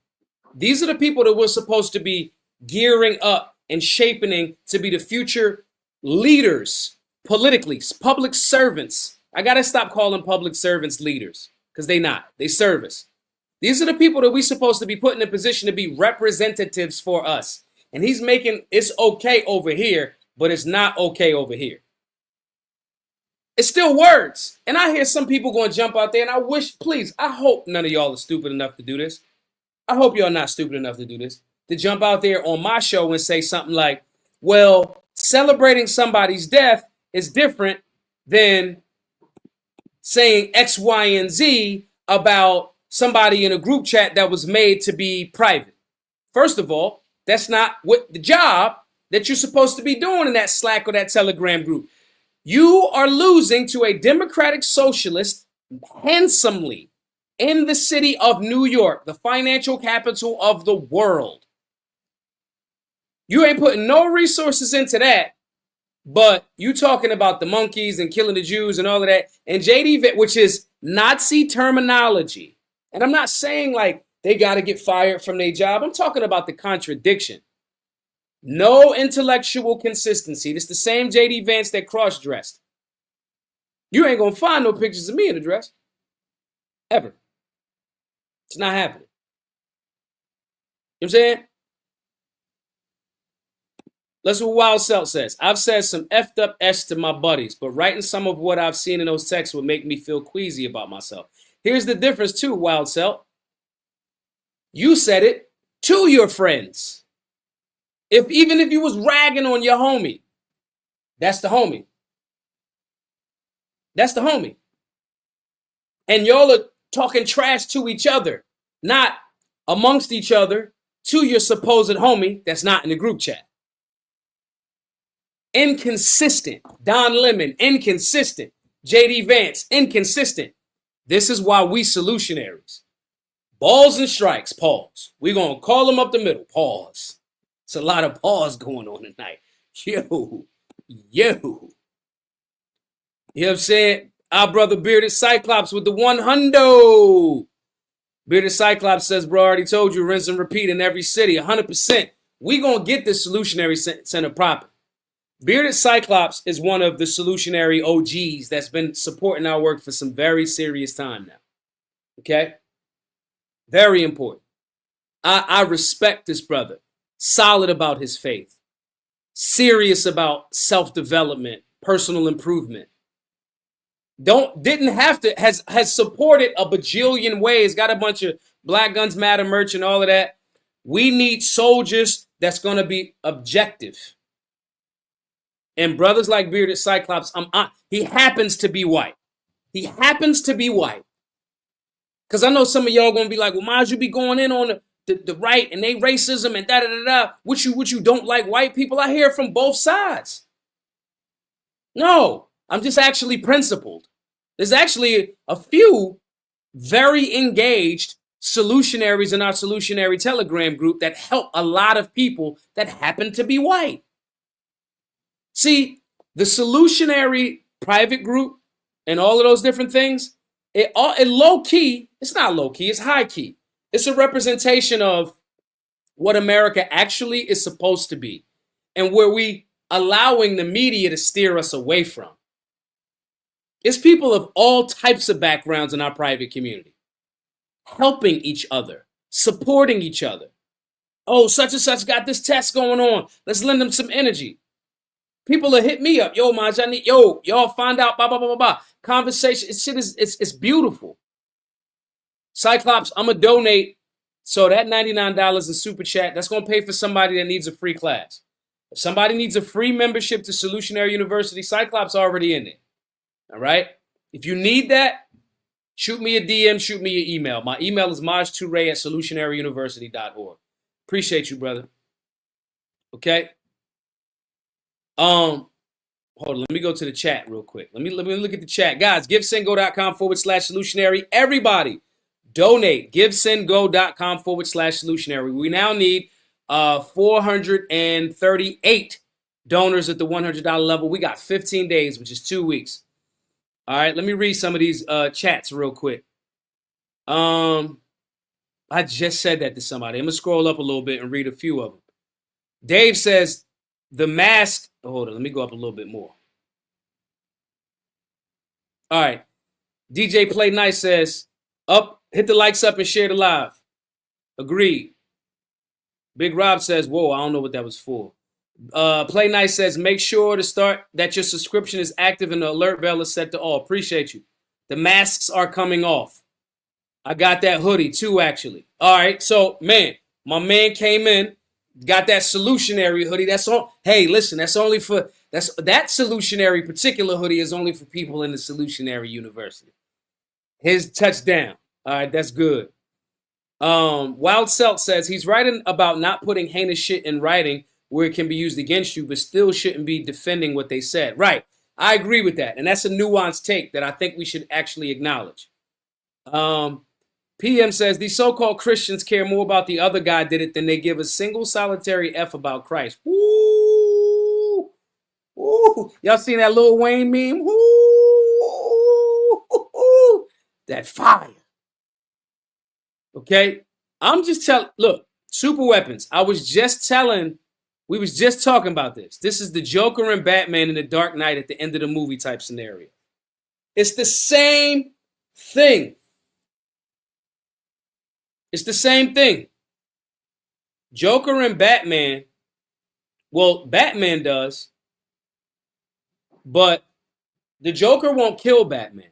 These are the people that we're supposed to be gearing up and shaping to be the future leaders politically, public servants. I got to stop calling public servants leaders because they not. They service. These are the people that we're supposed to be put in a position to be representatives for us. And he's making it's okay over here, but it's not okay over here. It's still words. And I hear some people going to jump out there, and I wish, please, I hope none of y'all are stupid enough to do this. I hope y'all not stupid enough to do this, to jump out there on my show and say something like, well, celebrating somebody's death is different than saying X, Y, and Z about somebody in a group chat that was made to be private. First of all, that's not what the job that you're supposed to be doing in that Slack or that Telegram group. You are losing to a Democratic Socialist handsomely in the city of New York, the financial capital of the world. You ain't putting no resources into that, but you talking about the monkeys and killing the Jews and all of that. And JD, which is Nazi terminology. And I'm not saying like they got to get fired from their job. I'm talking about the contradiction. No intellectual consistency. It's the same JD Vance that cross-dressed. You ain't going to find no pictures of me in a dress. Ever. It's not happening. You know what I'm saying? Listen what Wild Celt says. I've said some effed up S to my buddies, but writing some of what I've seen in those texts would make me feel queasy about myself. Here's the difference too, Wild Celt. You said it to your friends. Even if you was ragging on your homie, that's the homie. That's the homie. And y'all are talking trash to each other, not amongst each other, to your supposed homie that's not in the group chat. Inconsistent. Don Lemon, inconsistent. JD Vance, inconsistent. This is why we solutionaries. Balls and strikes, pause. We're going to call them up the middle, pause. It's a lot of pause going on tonight. Yo. You know what I'm saying? Our brother Bearded Cyclops with the 100. Bearded Cyclops says, bro, I already told you, rinse and repeat in every city, 100%. We going to get this solutionary center proper. Bearded Cyclops is one of the solutionary OGs that's been supporting our work for some very serious time now. Okay? Very important. I respect this brother. Solid about his faith. Serious about self-development, personal improvement. Has supported a bajillion ways, got a bunch of Black Guns Matter merch and all of that. We need soldiers that's going to be objective. And brothers like Bearded Cyclops, he happens to be white. He happens to be white. Because I know some of y'all going to be like, well, why'd you be going in on the right and they racism and da-da-da-da. What you don't like white people? I hear from both sides. No, I'm just actually principled. There's actually a few very engaged solutionaries in our solutionary Telegram group that help a lot of people that happen to be white. See, the solutionary private group and all of those different things, it low key, it's not low key, it's high key. It's a representation of what America actually is supposed to be and where we allowing the media to steer us away from. It's people of all types of backgrounds in our private community, helping each other, supporting each other. Oh, such and such got this test going on. Let's lend them some energy. People will hit me up. Yo, Maj, I need, y'all find out, blah, blah, blah, blah, blah. Conversation, it's beautiful. Cyclops, I'm going to donate. So that $99 is super chat. That's going to pay for somebody that needs a free class. If somebody needs a free membership to Solutionary University, Cyclops already in there. All right? If you need that, shoot me a DM, shoot me an email. My email is majtoure@solutionaryuniversity.org. Appreciate you, brother. Okay? Hold on, let me go to the chat real quick. Let me look at the chat. Guys, givesendgo.com/solutionary. Everybody, donate. Givesendgo.com/solutionary. We now need 438 donors at the $100 level. We got 15 days, which is 2 weeks. All right, let me read some of these chats real quick. I just said that to somebody. I'm going to scroll up a little bit and read a few of them. Dave says, the mask. Hold on, let me go up a little bit more. All right. DJ Play Nice says, hit the likes up and share the live. Agreed. Big Rob says, whoa, I don't know what that was for. Play Nice says, make sure to start that your subscription is active and the alert bell is set to all. Appreciate you. The masks are coming off. I got that hoodie too, actually. All right. So, man, my man came in, got that solutionary hoodie. That's all. Hey, listen, that solutionary particular hoodie is only for people in the solutionary university. His touchdown. All right. That's good. Wild Selt says he's writing about not putting heinous shit in writing where it can be used against you, but still shouldn't be defending what they said. Right. I agree with that. And that's a nuanced take that I think we should actually acknowledge. PM says these so-called Christians care more about the other guy did it than they give a single solitary F about Christ. Woo! Woo! Y'all seen that Lil Wayne meme? Woo! That fire. Okay? I'm just telling, look, super weapons. We was just talking about this. This is the Joker and Batman in the Dark Knight at the end of the movie type scenario. It's the same thing. It's the same thing. Joker and Batman, well, Batman does, but the Joker won't kill Batman.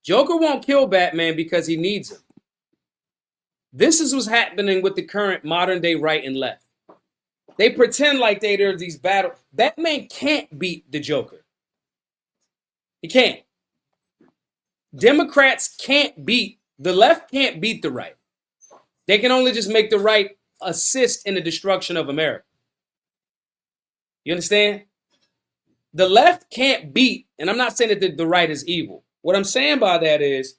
Joker won't kill Batman because he needs him. This is what's happening with the current modern day right and left. They pretend like there's these battles. Batman can't beat the Joker. He can't. Democrats can't beat, the left can't beat the right. They can only just make the right assist in the destruction of America. You understand? The left can't beat, and I'm not saying that the right is evil. What I'm saying by that is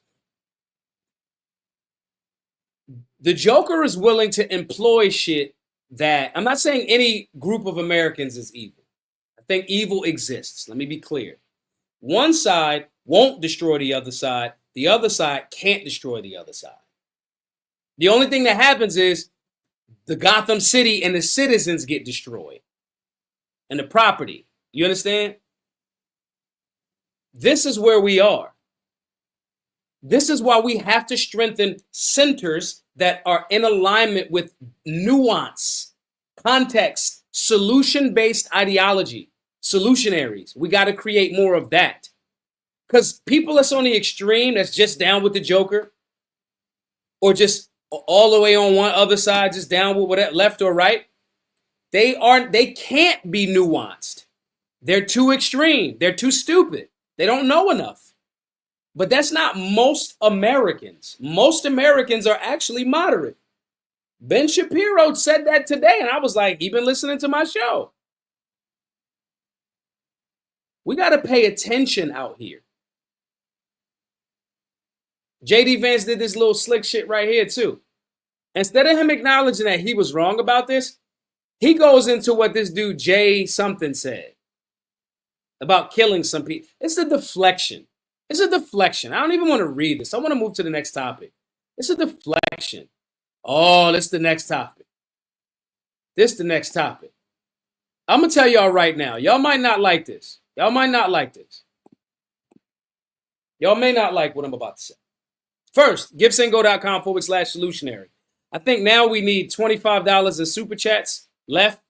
the Joker is willing to employ shit that, I'm not saying any group of Americans is evil. I think evil exists. Let me be clear. One side won't destroy the other side. The other side can't destroy the other side. The only thing that happens is the Gotham City and the citizens get destroyed. And the property. You understand? This is where we are. This is why we have to strengthen centers that are in alignment with nuance, context, solution-based ideology, solutionaries. We got to create more of that. Because people that's on the extreme, that's just down with the Joker, or just all the way on one other side, just down with whatever, left or right, they can't be nuanced. They're too extreme. They're too stupid. They don't know enough. But that's not most Americans. Most Americans are actually moderate. Ben Shapiro said that today, and I was like, he been listening to my show. We got to pay attention out here. JD Vance did this little slick shit right here too. Instead of him acknowledging that he was wrong about this, he goes into what this dude Jay something said about killing some people. It's a deflection. It's a deflection. I don't even want to read this. I want to move to the next topic. It's a deflection. Oh, this is the next topic. This is the next topic. I'm going to tell y'all right now. Y'all might not like this. Y'all might not like this. Y'all may not like what I'm about to say. First, givesendgo.com/solutionary. I think now we need $25 in super chats left.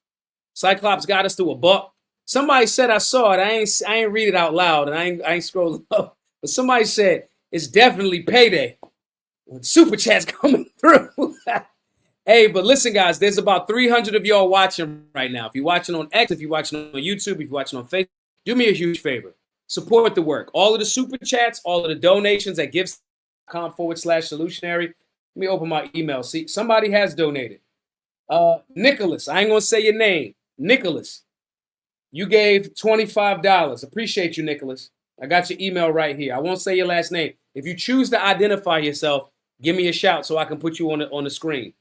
Cyclops got us to $1. Somebody said I saw it. I ain't read it out loud, and I ain't scrolling up. But somebody said it's definitely payday when super chats coming through. Hey, but listen, guys, there's about 300 of y'all watching right now. If you're watching on X, if you're watching on YouTube, if you're watching on Facebook, do me a huge favor. Support the work. All of the super chats, all of the donations at givesendgo.com/solutionary. Let me open my email. See, somebody has donated. Nicholas, I ain't going to say your name. Nicholas, you gave $25. Appreciate you, Nicholas. I got your email right here. I won't say your last name. If you choose to identify yourself, give me a shout so I can put you on the screen.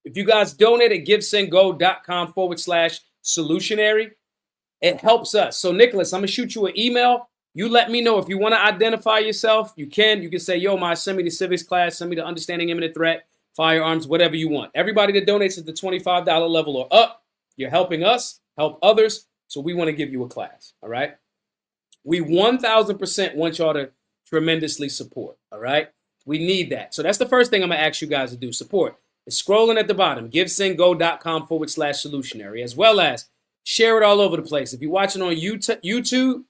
If you guys donate at givesendgo.com/solutionary, it helps us. So, Nicholas, I'm going to shoot you an email. You let me know if you want to identify yourself. You can say, yo, send me the civics class, send me the understanding imminent threat, firearms, whatever you want. Everybody that donates at the $25 level or up, you're helping us, help others. So we want to give you a class. All right. We 1000% want y'all to tremendously support. All right. We need that. So that's the first thing I'm going to ask you guys to do. Support. It's scrolling at the bottom, givesendgo.com/solutionary, as well as share it all over the place. If you're watching on YouTube,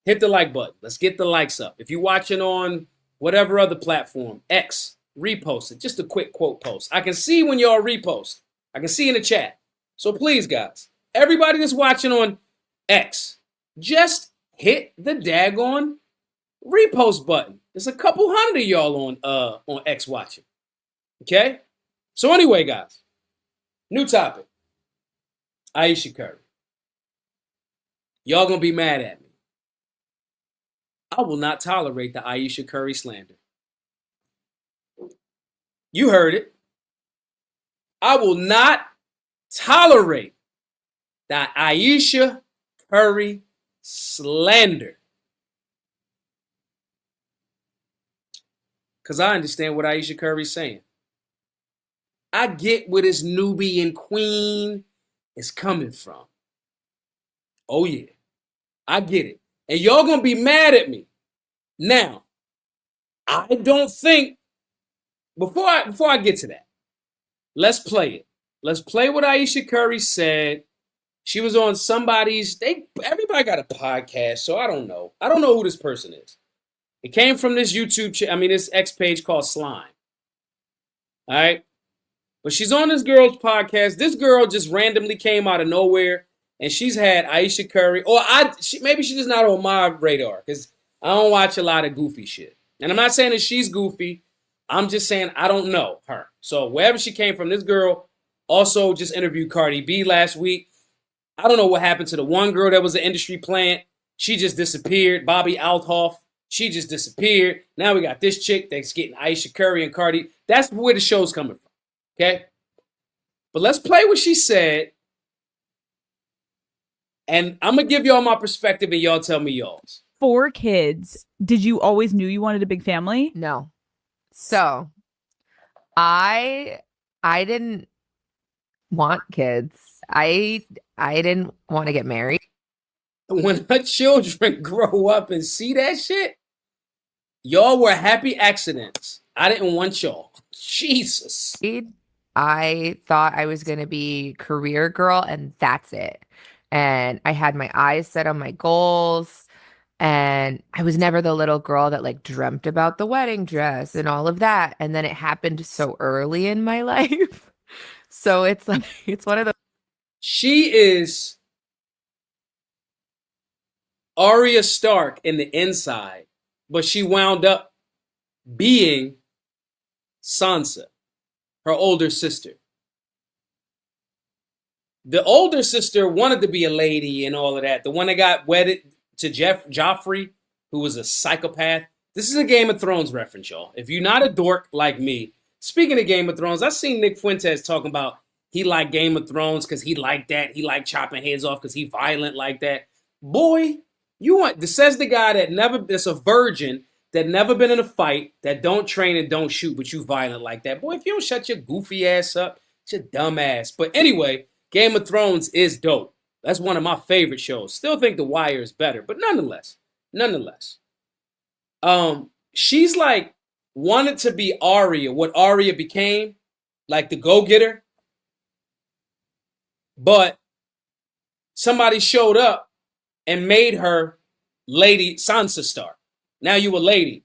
hit the like button. Let's get the likes up. If you're watching on whatever other platform, X, repost it. Just a quick quote post. I can see when y'all repost. I can see in the chat. So please, guys, everybody that's watching on X, just hit the daggone repost button. There's a couple hundred of y'all on X watching. Okay? So anyway, guys, new topic. Ayesha Curry. Y'all gonna be mad at me. I will not tolerate the Ayesha Curry slander. You heard it. I will not tolerate the Ayesha Curry slander. Because I understand what Ayesha Curry's saying. I get where this Nubian queen is coming from. Oh, yeah. I get it. And y'all going to be mad at me. Now, I don't think, before I get to that, let's play it. Let's play what Ayesha Curry said. She was on somebody's, everybody got a podcast, so I don't know. I don't know who this person is. It came from this this X page called Slime. All right? But she's on this girl's podcast. This girl just randomly came out of nowhere, and she's had Ayesha Curry, or maybe she's just not on my radar, because I don't watch a lot of goofy shit. And I'm not saying that she's goofy. I'm just saying I don't know her. So wherever she came from, this girl also just interviewed Cardi B last week. I don't know what happened to the one girl that was an industry plant. She just disappeared. Bobby Althoff. She just disappeared. Now we got this chick that's getting Ayesha Curry and Cardi. That's where the show's coming from. Okay? But let's play what she said. And I'm going to give y'all my perspective and y'all tell me y'all's. 4 kids. Did you always knew you wanted a big family? No. So I didn't want kids. I didn't want to get married. When her children grow up and see that shit, y'all were happy accidents. I didn't want y'all. Jesus. I thought I was going to be career girl and that's it. And I had my eyes set on my goals. And I was never the little girl that like dreamt about the wedding dress and all of that. And then it happened so early in my life. So it's like, it's one of those. She is Arya Stark in the inside, but she wound up being Sansa. her older sister. The older sister wanted to be a lady and all of that. The one that got wedded to Joffrey, who was a psychopath. This is a Game of Thrones reference, y'all. If you're not a dork like me, speaking of Game of Thrones, I seen Nick Fuentes talking about he liked Game of Thrones because he liked that. He liked chopping heads off because he violent like that. Boy, this says the guy that's a virgin that never been in a fight, that don't train and don't shoot, but you violent like that. Boy, if you don't shut your goofy ass up, it's your dumb ass. But anyway, Game of Thrones is dope. That's one of my favorite shows. Still think The Wire is better, but nonetheless. She's like wanted to be Arya, what Arya became, like the go-getter. But somebody showed up and made her Lady Sansa Stark. Now you a lady.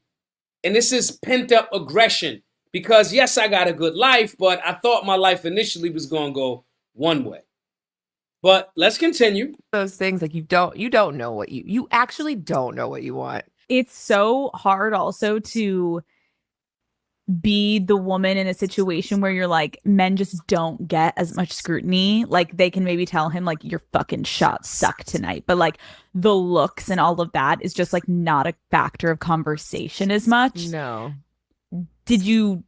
And this is pent-up aggression because, yes, I got a good life, but I thought my life initially was going to go one way. But let's continue. Those things like you don't know what you actually don't know what you want. It's so hard also to be the woman in a situation where you're like, men just don't get as much scrutiny. Like they can maybe tell him like your fucking shots suck tonight, but like the looks and all of that is just like not a factor of conversation as much. No. Did you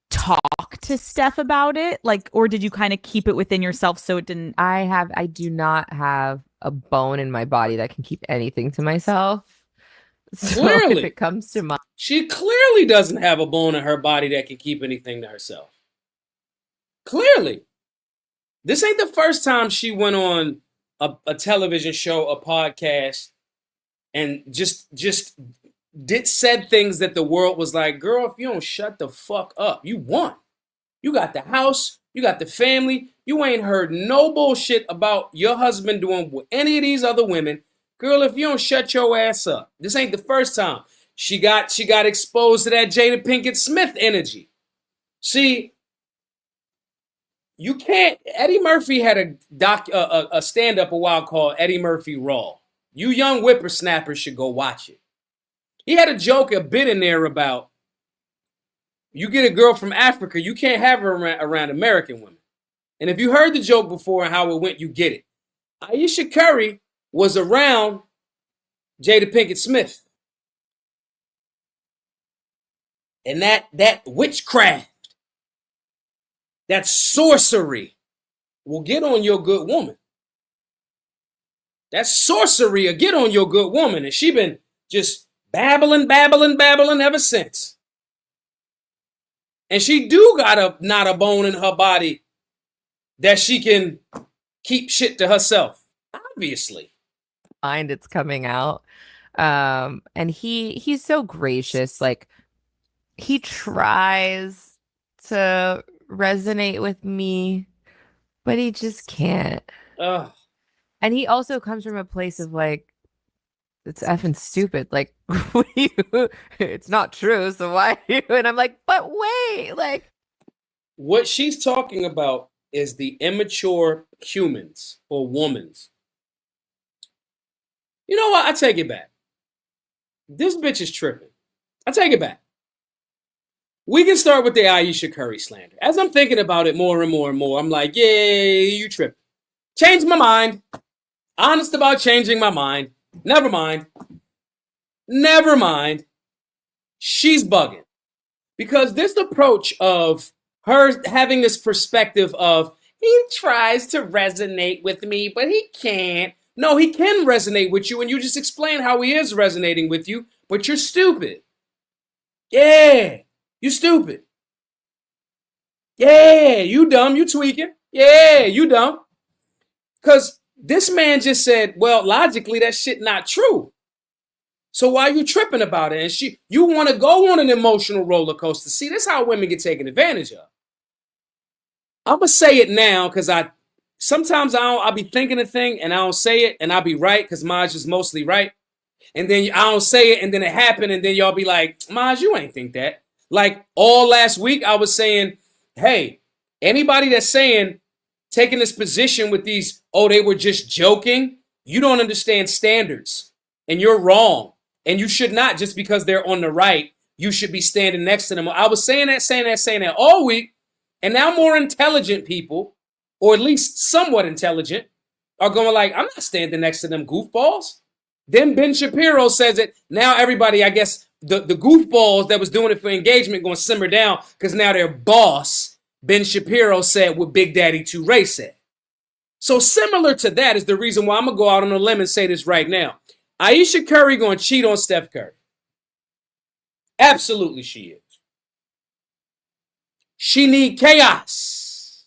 talk to Steph about it? Like, or did you kind of keep it within yourself so it didn't? I do not have a bone in my body that can keep anything to myself. So Clearly. if it comes to my She clearly doesn't have a bone in her body that can keep anything to herself. Clearly. This ain't the first time she went on a television show, a podcast, and just said things that the world was like, girl, if you don't shut the fuck up, you won. You got the house, you got the family, you ain't heard no bullshit about your husband doing with any of these other women. Girl, if you don't shut your ass up, this ain't the first time. She got exposed to that Jada Pinkett Smith energy. See, you can't. Eddie Murphy had a stand-up a while called Eddie Murphy Raw. You young whippersnappers should go watch it. He had a bit in there about you get a girl from Africa, you can't have her around American women. And if you heard the joke before and how it went, you get it. Ayesha Curry was around Jada Pinkett Smith. And that witchcraft, that sorcery will get on your good woman. That sorcery will get on your good woman. And she been just babbling ever since. And she do got not a bone in her body that she can keep shit to herself. Obviously. mind it's coming out. And he's so gracious. Like he tries to resonate with me, but he just can't. Ugh. And he also comes from a place of like, it's effing stupid. Like, what do you, it's not true. So why are you? And I'm like, but wait, like. What she's talking about is the immature humans or womans. You know what? I take it back. This bitch is tripping. I take it back. We can start with the Ayesha Curry slander. As I'm thinking about it more and more and more, I'm like, yeah, you tripping. Changed my mind. Honest about changing my mind. Never mind. Never mind. She's bugging. Because this approach of her having this perspective of, he tries to resonate with me, but he can't. No, he can resonate with you, and you just explain how he is resonating with you, but you're stupid. Yeah, you stupid. Yeah, you dumb, you tweaking. Yeah, you dumb. Because this man just said, well, logically, that shit not true. So why are you tripping about it? And you want to go on an emotional roller coaster. See, this is how women get taken advantage of. I'm going to say it now because sometimes I'll be thinking a thing and I don't say it and I'll be right because Maj is mostly right. And then I don't say it and then it happened and then y'all be like, Maj, you ain't think that. Like all last week I was saying, hey, anybody that's saying, taking this position with these, oh, they were just joking, you don't understand standards and you're wrong. And you should not, just because they're on the right, you should be standing next to them. I was saying that all week, and now more intelligent people, or at least somewhat intelligent, are going like, I'm not standing next to them goofballs. Then Ben Shapiro says it. Now everybody, I guess, the goofballs that was doing it for engagement going to simmer down because now their boss, Ben Shapiro, said what Big Daddy 2-Ray said. So similar to that is the reason why I'm going to go out on a limb and say this right now. Ayesha Curry going to cheat on Steph Curry. Absolutely she is. She need chaos.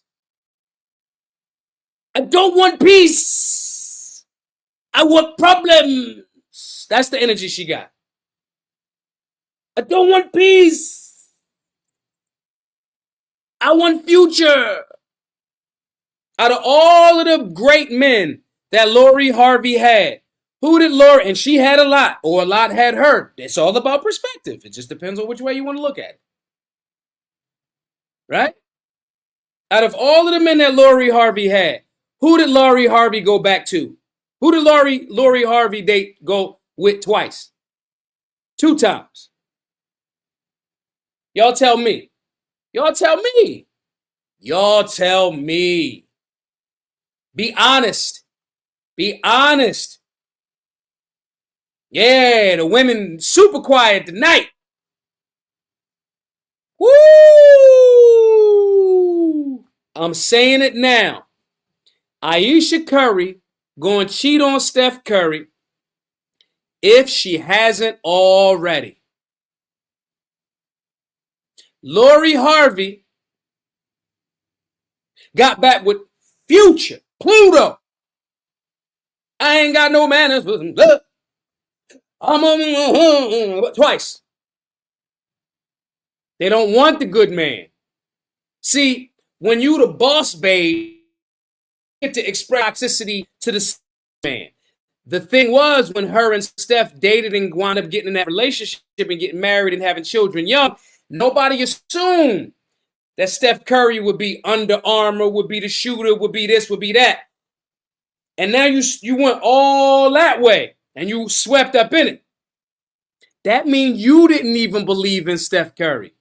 I don't want peace. I want problems. That's the energy she got. I don't want peace. I want future. Out of all of the great men that Lori Harvey had, who did Lori, and she had a lot, or a lot had her. It's all about perspective. It just depends on which way you want to look at it. Right? Out of all of the men that Lori Harvey had, who did Lori Harvey go back to? Who did Lori Harvey go with twice? 2 times. Y'all tell me. Y'all tell me. Y'all tell me. Be honest. Be honest. Yeah, the women super quiet tonight. Woo! I'm saying it now. Ayesha Curry going to cheat on Steph Curry if she hasn't already. Lori Harvey got back with Future, Pluto. I ain't got no manners. I'm twice. They don't want the good man. See, when you the boss babe, you get to express toxicity to the man. The thing was, when her and Steph dated and wound up getting in that relationship and getting married and having children young, nobody assumed that Steph Curry would be Under Armour, would be the shooter, would be this, would be that. And now you went all that way and you swept up in it. That means you didn't even believe in Steph Curry.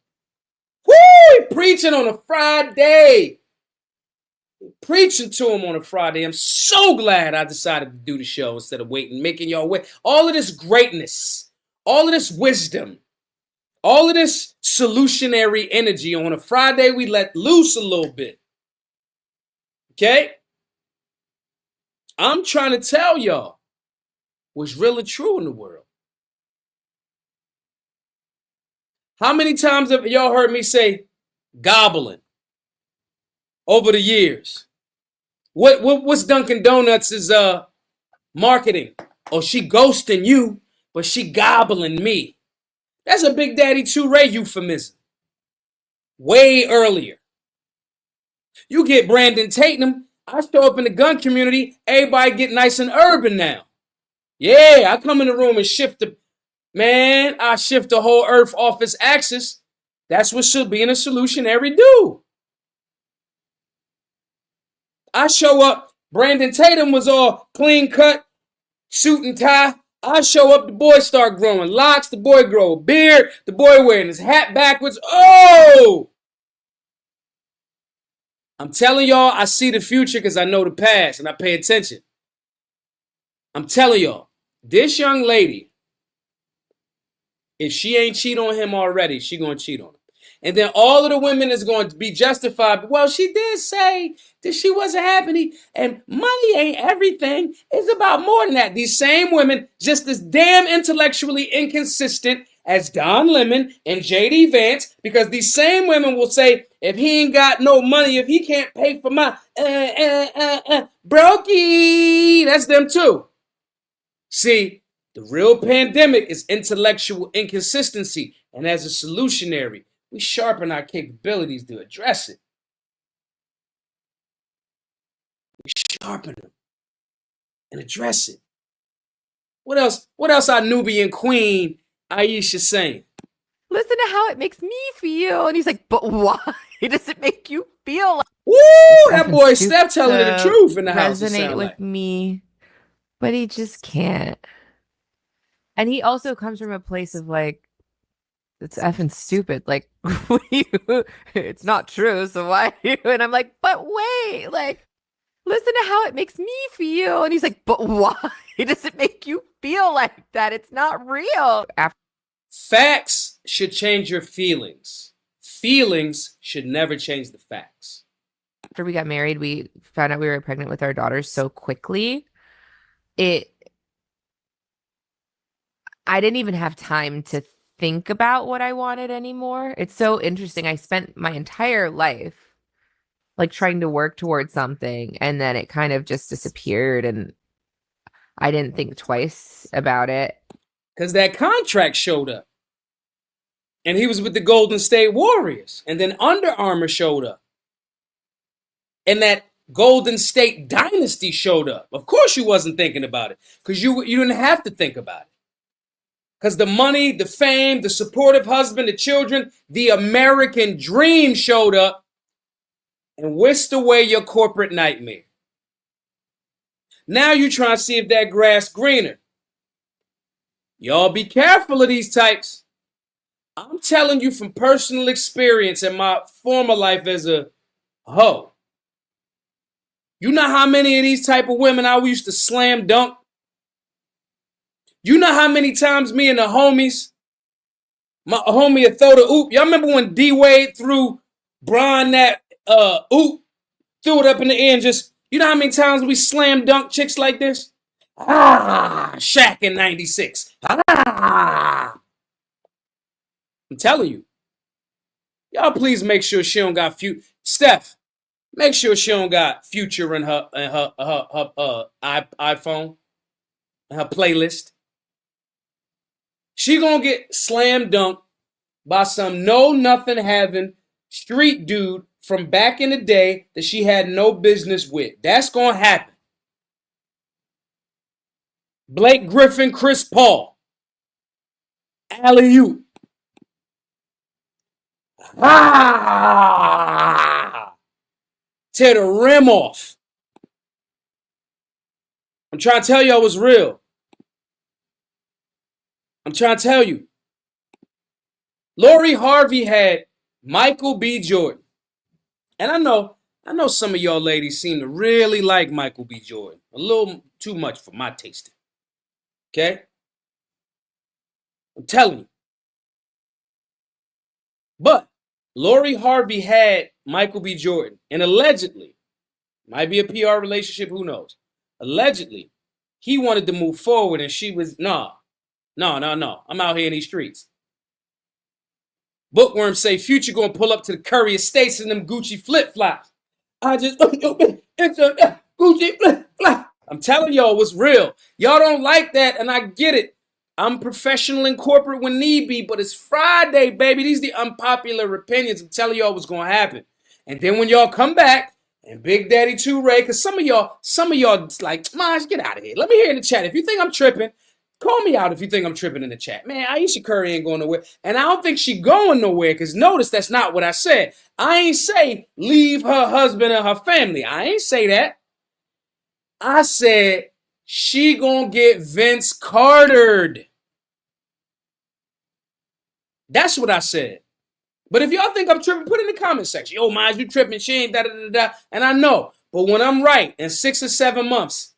Woo! Preaching on a Friday. Preaching to him on a Friday. I'm so glad I decided to do the show instead of waiting, making y'all wait. All of this greatness, all of this wisdom, all of this solutionary energy on a Friday, we let loose a little bit. Okay? I'm trying to tell y'all what's really true in the world. How many times have y'all heard me say gobbling over the years? What's Dunkin' Donuts' marketing? Oh, she ghosting you, but she gobbling me. That's a Big Daddy 2-Ray euphemism. Way earlier. You get Brandon Tatum. I show up in the gun community. Everybody get nice and urban now. Yeah, I come in the room and shift the... Man, I shift the whole Earth off its axis. That's what should be in a solutionary do. I show up. Brandon Tatum was all clean cut, suit and tie. I show up, the boy start growing locks, the boy grow a beard, the boy wearing his hat backwards. Oh! I'm telling y'all, I see the future because I know the past and I pay attention. I'm telling y'all, this young lady, if she ain't cheat on him already, she gonna cheat on him. And then all of the women is going to be justified. Well, she did say that she wasn't happy. And money ain't everything. It's about more than that. These same women, just as damn intellectually inconsistent as Don Lemon and J.D. Vance, because these same women will say, if he ain't got no money, if he can't pay for my brokey, that's them too. See, the real pandemic is intellectual inconsistency. And as a solutionary, we sharpen our capabilities to address it. We sharpen them and address it. What else? What else our Nubian queen Ayesha saying? Listen to how it makes me feel. And he's like, but why does it make you feel like... Woo! That boy Steph telling the truth in the house. Resonate with me, but he just can't. And he also comes from a place of like, it's effing stupid. Like, it's not true. So why are you? And I'm like, but wait, like, listen to how it makes me feel. And he's like, but why does it make you feel like that? It's not real. Facts should change your feelings. Feelings should never change the facts. After we got married, we found out we were pregnant with our daughters so quickly. I didn't even have time to think about what I wanted anymore. It's so interesting. I spent my entire life like trying to work towards something, and then it kind of just disappeared, and I didn't think twice about it. Because that contract showed up. And he was with the Golden State Warriors. And then Under Armour showed up. And that Golden State dynasty showed up. Of course you wasn't thinking about it. Because you didn't have to think about it. Because the money, the fame, the supportive husband, the children, the American dream showed up and whisked away your corporate nightmare. Now you trying to see if that grass greener. Y'all be careful of these types. I'm telling you from personal experience in my former life as a hoe. You know how many of these type of women I used to slam dunk? You know how many times me and the homies, my homie would throw the oop. Y'all remember when D-Wade threw Bron that oop, threw it up in the air and just, you know how many times we slam dunk chicks like this? Shaq in 96. I'm telling you. Y'all please make sure she don't got Steph, make sure she don't got Future in her iPhone, her playlist. She gonna get slam dunked by some know-nothing having street dude from back in the day that she had no business with. That's gonna happen. Blake Griffin, Chris Paul. Alley-oop. Tear the rim off. I'm trying to tell y'all what's real. I'm trying to tell you. Lori Harvey had Michael B. Jordan. And I know some of y'all ladies seem to really like Michael B. Jordan. A little too much for my tasting. Okay? I'm telling you. But Lori Harvey had Michael B. Jordan. And allegedly, might be a PR relationship, who knows? Allegedly, he wanted to move forward and she was, no. I'm out here in these streets. Bookworms say Future gonna pull up to the Curry Estates in them Gucci flip-flops. It's a Gucci flip-flop. I'm telling y'all what's real. Y'all don't like that, and I get it. I'm professional and corporate when need be, but it's Friday, baby. These are the unpopular opinions. I'm telling y'all what's gonna happen. And then when y'all come back, and Big Daddy 2 Ray, because some of y'all like, Maj, get out of here. Let me hear in the chat. If you think I'm tripping, call me out if you think I'm tripping in the chat. Man, Ayesha Curry ain't going nowhere. And I don't think she going nowhere, because notice that's not what I said. I ain't say leave her husband and her family. I ain't say that. I said she gonna get Vince Cartered. That's what I said. But if y'all think I'm tripping, put it in the comment section. Yo, Maj, you tripping, she ain't da-da-da-da. And I know. But when I'm right, in 6 or 7 months,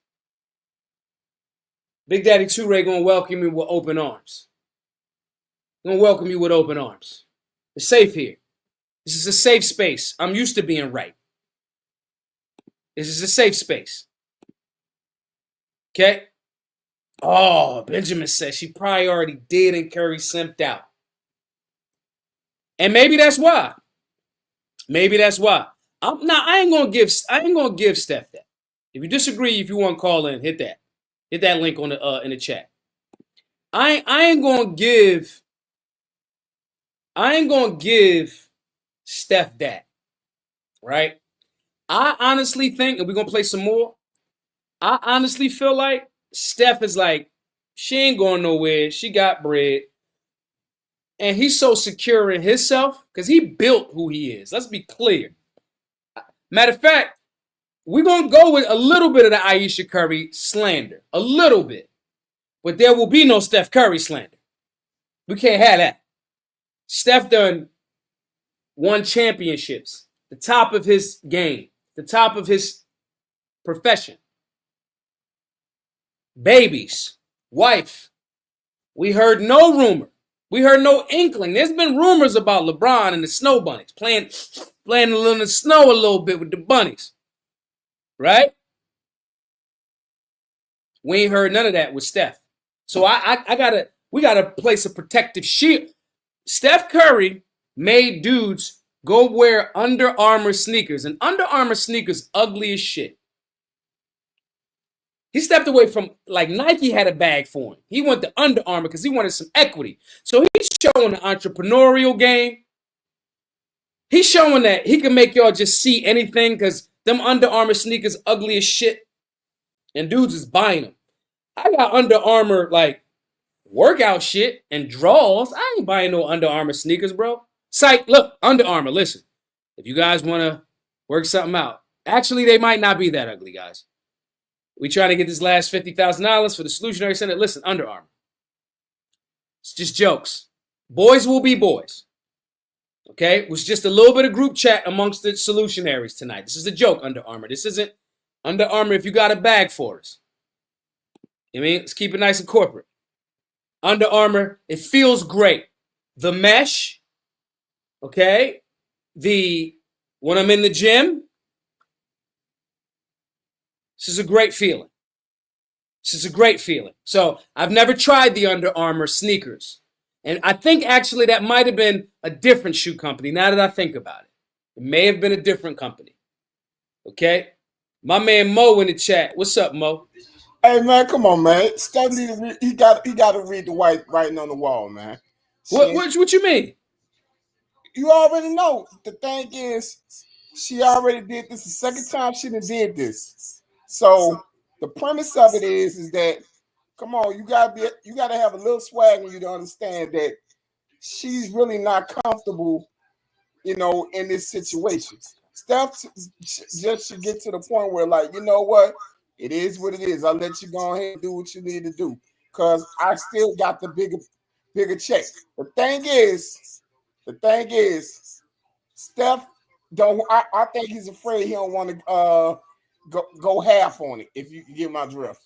Big Daddy 2 Ray gonna welcome me with open arms. Gonna welcome you with open arms. It's safe here. This is a safe space. I'm used to being right. This is a safe space. Okay? Oh, Benjamin says she probably already did and Curry simped out. And maybe that's why. Maybe that's why. I ain't gonna give Steph that. If you disagree, if you want to call in, hit that. Hit that link on the in the chat. I ain't gonna give Steph that. Right? I honestly think, and we're gonna play some more. I honestly feel like Steph is like, she ain't going nowhere. She got bread. And he's so secure in himself because he built who he is. Let's be clear. Matter of fact, we're going to go with a little bit of the Ayesha Curry slander. A little bit. But there will be no Steph Curry slander. We can't have that. Steph done won championships, the top of his game, the top of his profession. Babies, wife. We heard no rumor. We heard no inkling. There's been rumors about LeBron and the Snow Bunnies playing in the snow a little bit with the bunnies, right? We ain't heard none of that with Steph. So we gotta place a protective shield. Steph Curry made dudes go wear Under Armour sneakers, and Under Armour sneakers ugly as shit. He stepped away from, like, Nike had a bag for him. He went to Under Armour because he wanted some equity. So he's showing the entrepreneurial game. He's showing that he can make y'all just see anything because them Under Armour sneakers ugly as shit. And dudes is buying them. I got Under Armour, like, workout shit and draws. I ain't buying no Under Armour sneakers, bro. Psych, look, Under Armour, listen. If you guys want to work something out. Actually, they might not be that ugly, guys. We trying to get this last $50,000 for the Solutionary Center. Listen, Under Armour. It's just jokes. Boys will be boys. Okay? It was just a little bit of group chat amongst the solutionaries tonight. This is a joke, Under Armour. This isn't Under Armour if you got a bag for us. You know what I mean? Let's keep it nice and corporate. Under Armour, it feels great. The mesh, okay? When I'm in the gym, this is a great feeling. This is a great feeling. So I've never tried the Under Armour sneakers. And I think actually that might have been a different shoe company now that I think about it. It may have been a different company. Okay? My man Mo in the chat. What's up, Mo? Hey man, come on, man. Steph need to read, he got to read the white writing on the wall, man. What you mean? You already know. The thing is, she already did this the second time she done did this. So the premise of it is that, come on, you gotta have a little swag in you to understand that she's really not comfortable, in this situation. Steph just should get to the point where, like, you know what, it is what it is. I'll let you go ahead and do what you need to do, because I still got the bigger check. The thing is, Steph don't. I think he's afraid he don't want to go half on it. If you get my drift.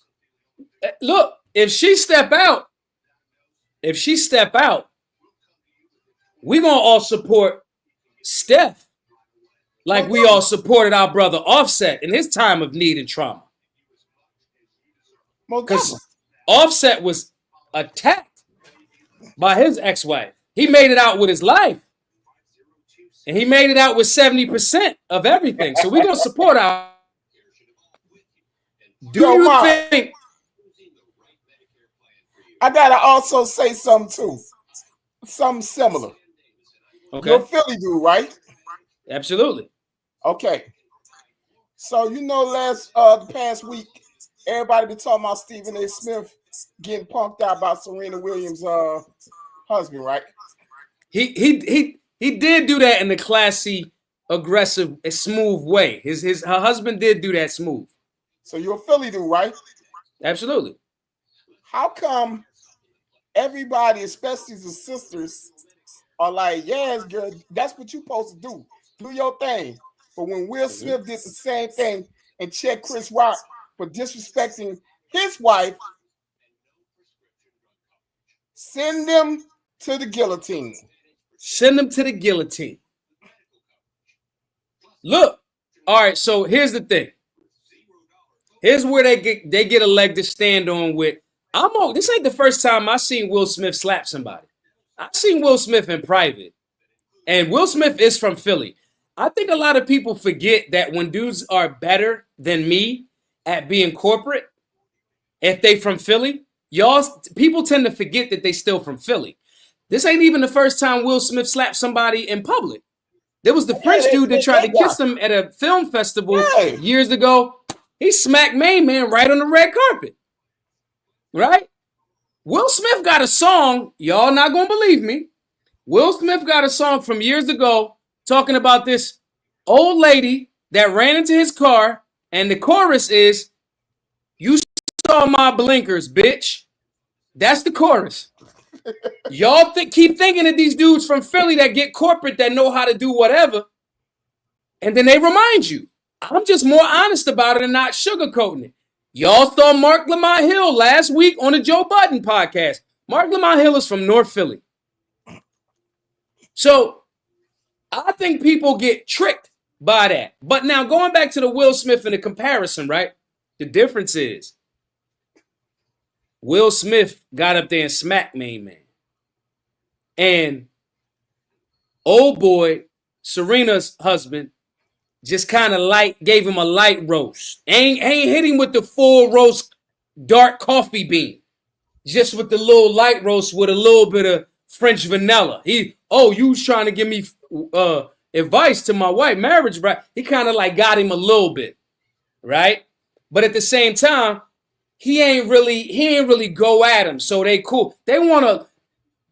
Look, if she step out, we gonna all support Steph like we all supported our brother Offset in his time of need and trauma. Because Offset was attacked by his ex-wife. He made it out with his life. And he made it out with 70% of everything. So we're going to support our... think... I got to also say something, too. Something similar. Okay. You're a Philly dude, right? Absolutely. Okay. So, the past week, everybody been talking about Stephen A. Smith getting punked out by Serena Williams' husband, right? He did do that in the classy, aggressive, smooth way. Her husband did do that smooth. So you're a Philly dude, right? Absolutely. How come everybody, especially the sisters, are like, yes, girl, that's what you're supposed to do. Do your thing. But when Will Smith did the same thing and checked Chris Rock for disrespecting his wife, send them to the guillotine. Send them to the guillotine. Look, all right, so here's the thing. Here's where they get a leg to stand on with. This ain't the first time I seen Will Smith slap somebody. I've seen Will Smith in private. And Will Smith is from Philly. I think a lot of people forget that when dudes are better than me at being corporate, if they from Philly, people tend to forget that they still from Philly. This ain't even the first time Will Smith slapped somebody in public. There was the French dude that tried to kiss him at a film festival years ago. He smacked Main Man right on the red carpet. Right? Will Smith got a song. Y'all not going to believe me. Will Smith got a song from years ago talking about this old lady that ran into his car. And the chorus is, "You saw my blinkers, bitch." That's the chorus. Y'all keep thinking of these dudes from Philly that get corporate that know how to do whatever, and then they remind you. I'm just more honest about it and not sugarcoating it. Y'all saw Mark Lamont Hill last week on the Joe Budden podcast. Mark Lamont Hill is from North Philly. So I think people get tricked by that. But now going back to the Will Smith and the comparison, right? The difference is Will Smith got up there and smacked Main Man. And old boy, Serena's husband, just kind of gave him a light roast. Ain't hit him with the full roast dark coffee bean. Just with the little light roast with a little bit of French vanilla. You was trying to give me advice to my wife, marriage, right? He kind of got him a little bit, right? But at the same time, he ain't really go at him. So they cool. They want a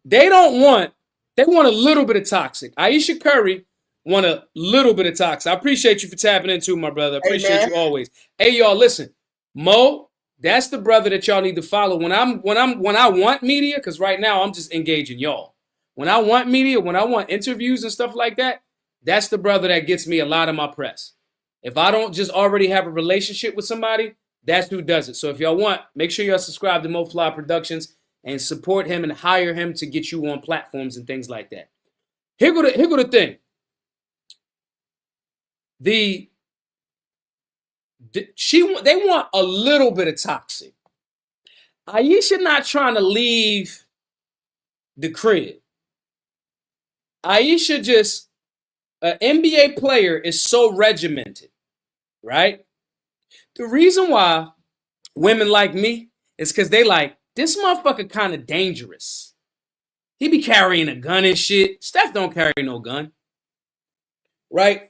little bit of toxic. Ayesha Curry want a little bit of toxic. I appreciate you for tapping into, my brother. I appreciate you always. Hey, y'all, listen. Mo, that's the brother that y'all need to follow. When I want media, because right now I'm just engaging y'all. When I want media, when I want interviews and stuff like that, that's the brother that gets me a lot of my press. If I don't just already have a relationship with somebody, that's who does it. So if y'all want, make sure y'all subscribe to Mo Fly Productions and support him and hire him to get you on platforms and things like that. Here go the thing. They want a little bit of toxic. Ayesha not trying to leave the crib. Ayesha just, an NBA player is so regimented, right? The reason why women like me is because they this motherfucker kind of dangerous. He be carrying a gun and shit. Steph don't carry no gun, right?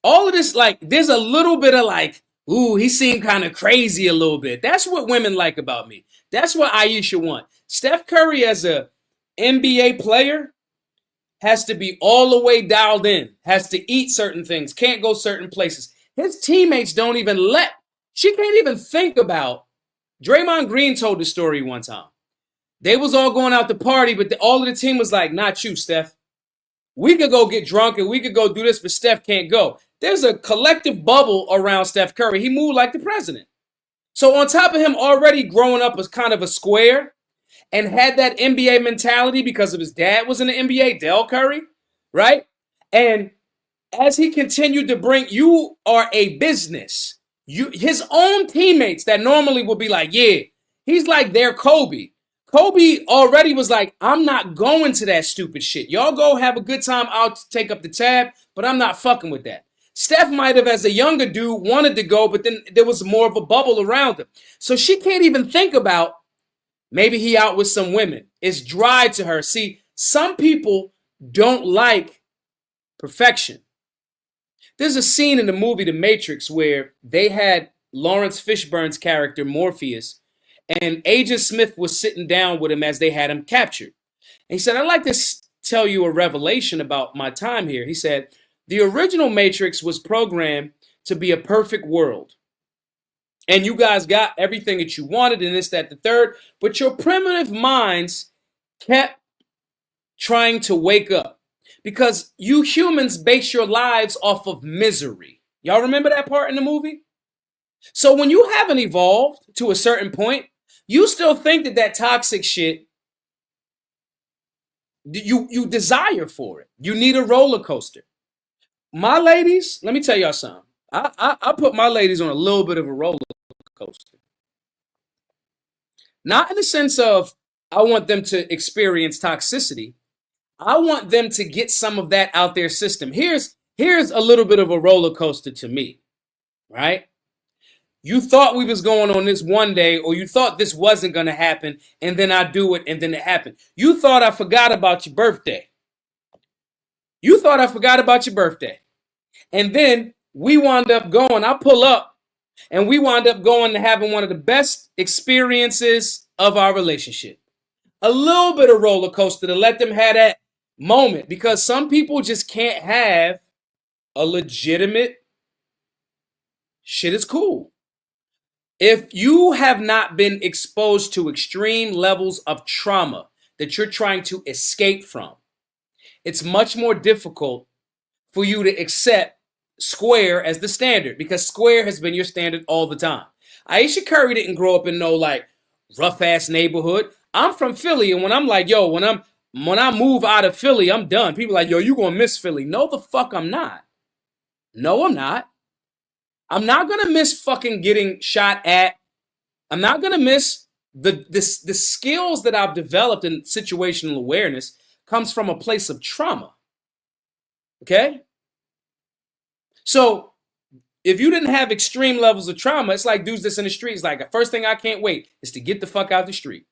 All of this, there's a little bit of ooh, he seemed kind of crazy a little bit. That's what women like about me. That's what Ayesha want. Steph Curry as a NBA player has to be all the way dialed in, has to eat certain things, can't go certain places. His teammates don't even she can't even think about. Draymond Green told the story one time. They was all going out to party, but all of the team was like, not you, Steph. We could go get drunk and we could go do this, but Steph can't go. There's a collective bubble around Steph Curry. He moved like the president. So on top of him already growing up as kind of a square and had that NBA mentality because of his dad was in the NBA, Del Curry, right? And as he continued to bring, you are a business. His own teammates that normally would be like, yeah, he's like their Kobe. Kobe already was like, I'm not going to that stupid shit. Y'all go have a good time. I'll take up the tab, but I'm not fucking with that. Steph might have, as a younger dude, wanted to go, but then there was more of a bubble around him. So she can't even think about maybe he out with some women. It's dry to her. See, some people don't like perfection. There's a scene in the movie The Matrix where they had Lawrence Fishburne's character, Morpheus, and Agent Smith was sitting down with him as they had him captured. And he said, I'd like to tell you a revelation about my time here. He said, the original Matrix was programmed to be a perfect world. And you guys got everything that you wanted and this, that, the third. But your primitive minds kept trying to wake up. Because you humans base your lives off of misery. Y'all remember that part in the movie? So when you haven't evolved to a certain point, you still think that toxic shit, you desire for it. You need a roller coaster. My ladies, let me tell y'all something. I put my ladies on a little bit of a roller coaster. Not in the sense of I want them to experience toxicity. I want them to get some of that out their system. Here's a little bit of a roller coaster to me, right? You thought we was going on this one day, or you thought this wasn't going to happen, and then I do it, and then it happened. You thought I forgot about your birthday. You thought I forgot about your birthday. And then we wound up going, I pull up, and we wound up going to having one of the best experiences of our relationship. A little bit of roller coaster to let them have that moment, because some people just can't have a legitimate shit is cool. If you have not been exposed to extreme levels of trauma that you're trying to escape from, it's much more difficult for you to accept square as the standard, because square has been your standard all the time. Ayesha Curry didn't grow up in no like rough ass neighborhood. I'm from Philly, and when I'm like, yo, when I move out of Philly, I'm done. People are like, yo, you gonna miss Philly. No, the fuck I'm not. No, I'm not. I'm not gonna miss fucking getting shot at. I'm not gonna miss the skills that I've developed in situational awareness comes from a place of trauma. Okay? So if you didn't have extreme levels of trauma, it's like dudes that's in the streets. Like, the first thing I can't wait is to get the fuck out the street.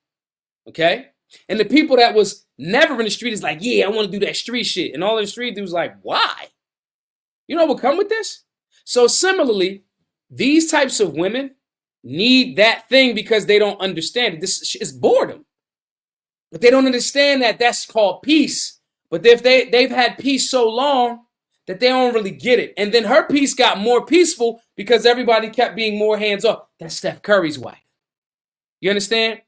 Okay? And the people that was never in the street is like, yeah, I want to do that street shit. And all the street dudes like, why? You know what come with this? So similarly, these types of women need that thing because they don't understand it. This is boredom. But they don't understand that that's called peace. But if they've had peace so long that they don't really get it. And then her peace got more peaceful because everybody kept being more hands off. That's Steph Curry's wife. You understand?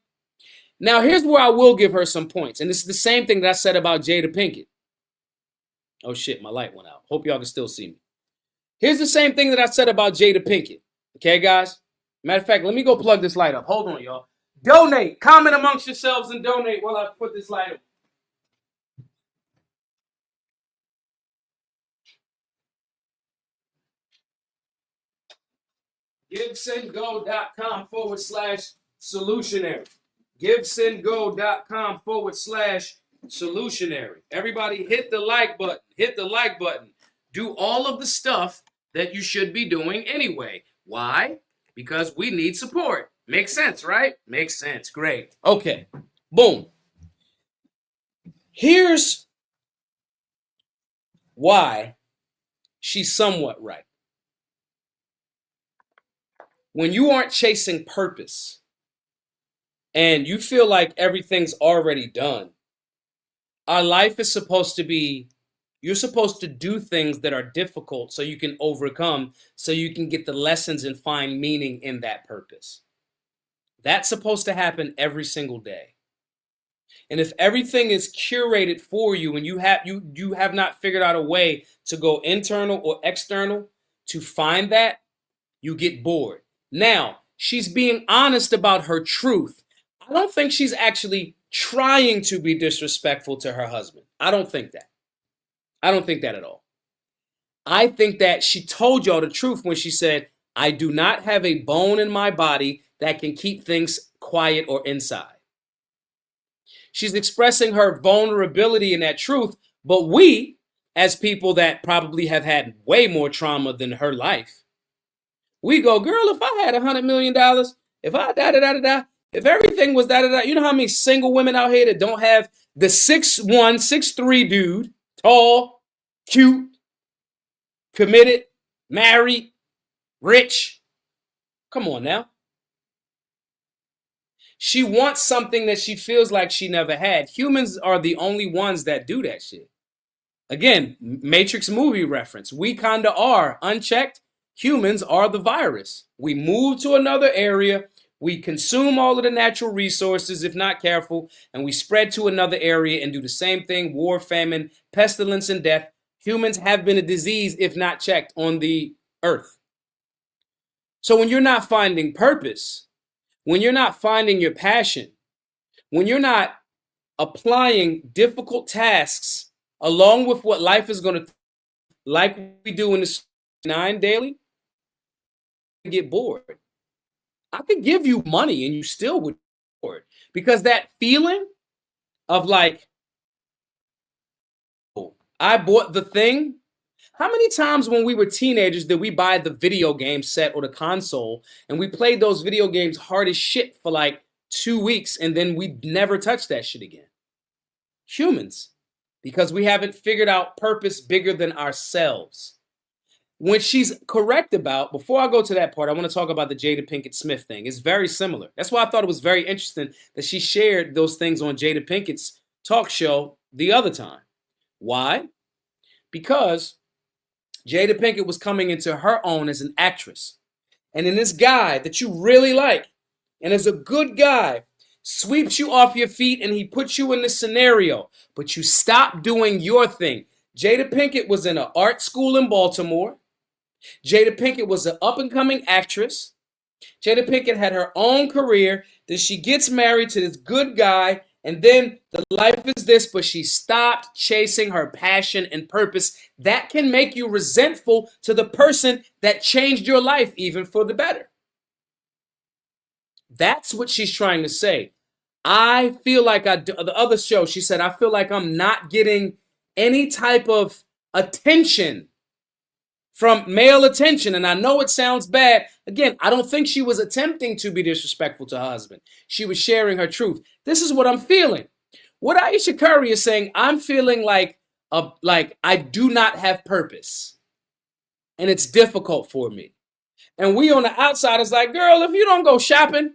Now, here's where I will give her some points. And this is the same thing that I said about Jada Pinkett. Oh, shit, my light went out. Hope y'all can still see me. Here's the same thing that I said about Jada Pinkett. Okay, guys? Matter of fact, let me go plug this light up. Hold on, y'all. Donate. Comment amongst yourselves and donate while I put this light up. GiveSendGo.com/solutionary. GiveSendGo.com/solutionary. Everybody hit the like button. Hit the like button. Do all of the stuff that you should be doing anyway. Why? Because we need support. Makes sense, right? Makes sense. Great. Okay. Boom. Here's why she's somewhat right. When you aren't chasing purpose and you feel like everything's already done, our life is supposed to be, you're supposed to do things that are difficult so you can overcome, so you can get the lessons and find meaning in that purpose. That's supposed to happen every single day. And if everything is curated for you and you have not figured out a way to go internal or external to find that, you get bored. Now, she's being honest about her truth. I don't think she's actually trying to be disrespectful to her husband. I don't think that. I don't think that at all. I think that she told y'all the truth when she said, I do not have a bone in my body that can keep things quiet or inside. She's expressing her vulnerability in that truth, but we, as people that probably have had way more trauma than her life, we go, girl, if I had $100 million, if I if everything was you know how many single women out here that don't have the 6'1", 6'3" dude, tall, cute, committed, married, rich. Come on now. She wants something that she feels like she never had. Humans are the only ones that do that shit. Again, Matrix movie reference. We kind of are unchecked. Humans are the virus. We move to another area. We consume all of the natural resources, if not careful, and we spread to another area and do the same thing. War, famine, pestilence, and death. Humans have been a disease, if not checked, on the earth. So when you're not finding purpose, when you're not finding your passion, when you're not applying difficult tasks along with what life is going to, like we do in the 9 daily, get bored. I could give you money and you still would get bored, because that feeling of like, oh, I bought the thing. How many times when we were teenagers did we buy the video game set or the console and we played those video games hard as shit for like 2 weeks and then we never touched that shit again? Humans, because we haven't figured out purpose bigger than ourselves. When she's correct about, before I go to that part, I want to talk about the Jada Pinkett Smith thing. It's very similar. That's why I thought it was very interesting that she shared those things on Jada Pinkett's talk show the other time. Why? Because Jada Pinkett was coming into her own as an actress. and then this guy that you really like and is a good guy sweeps you off your feet and he puts you in this scenario, but you stop doing your thing. Jada Pinkett was in an art school in Baltimore. Jada Pinkett was an up-and-coming actress. Jada Pinkett had her own career. Then she gets married to this good guy, and then the life is this, but she stopped chasing her passion and purpose. That can make you resentful to the person that changed your life, even for the better. That's what she's trying to say. I feel like the other show, she said, I feel like I'm not getting any type of attention from male attention. And I know it sounds bad. Again, I don't think she was attempting to be disrespectful to her husband. She was sharing her truth. This is what I'm feeling. What Ayesha Curry is saying, I'm feeling like I do not have purpose. And it's difficult for me. And we on the outside is like, girl, if you don't go shopping,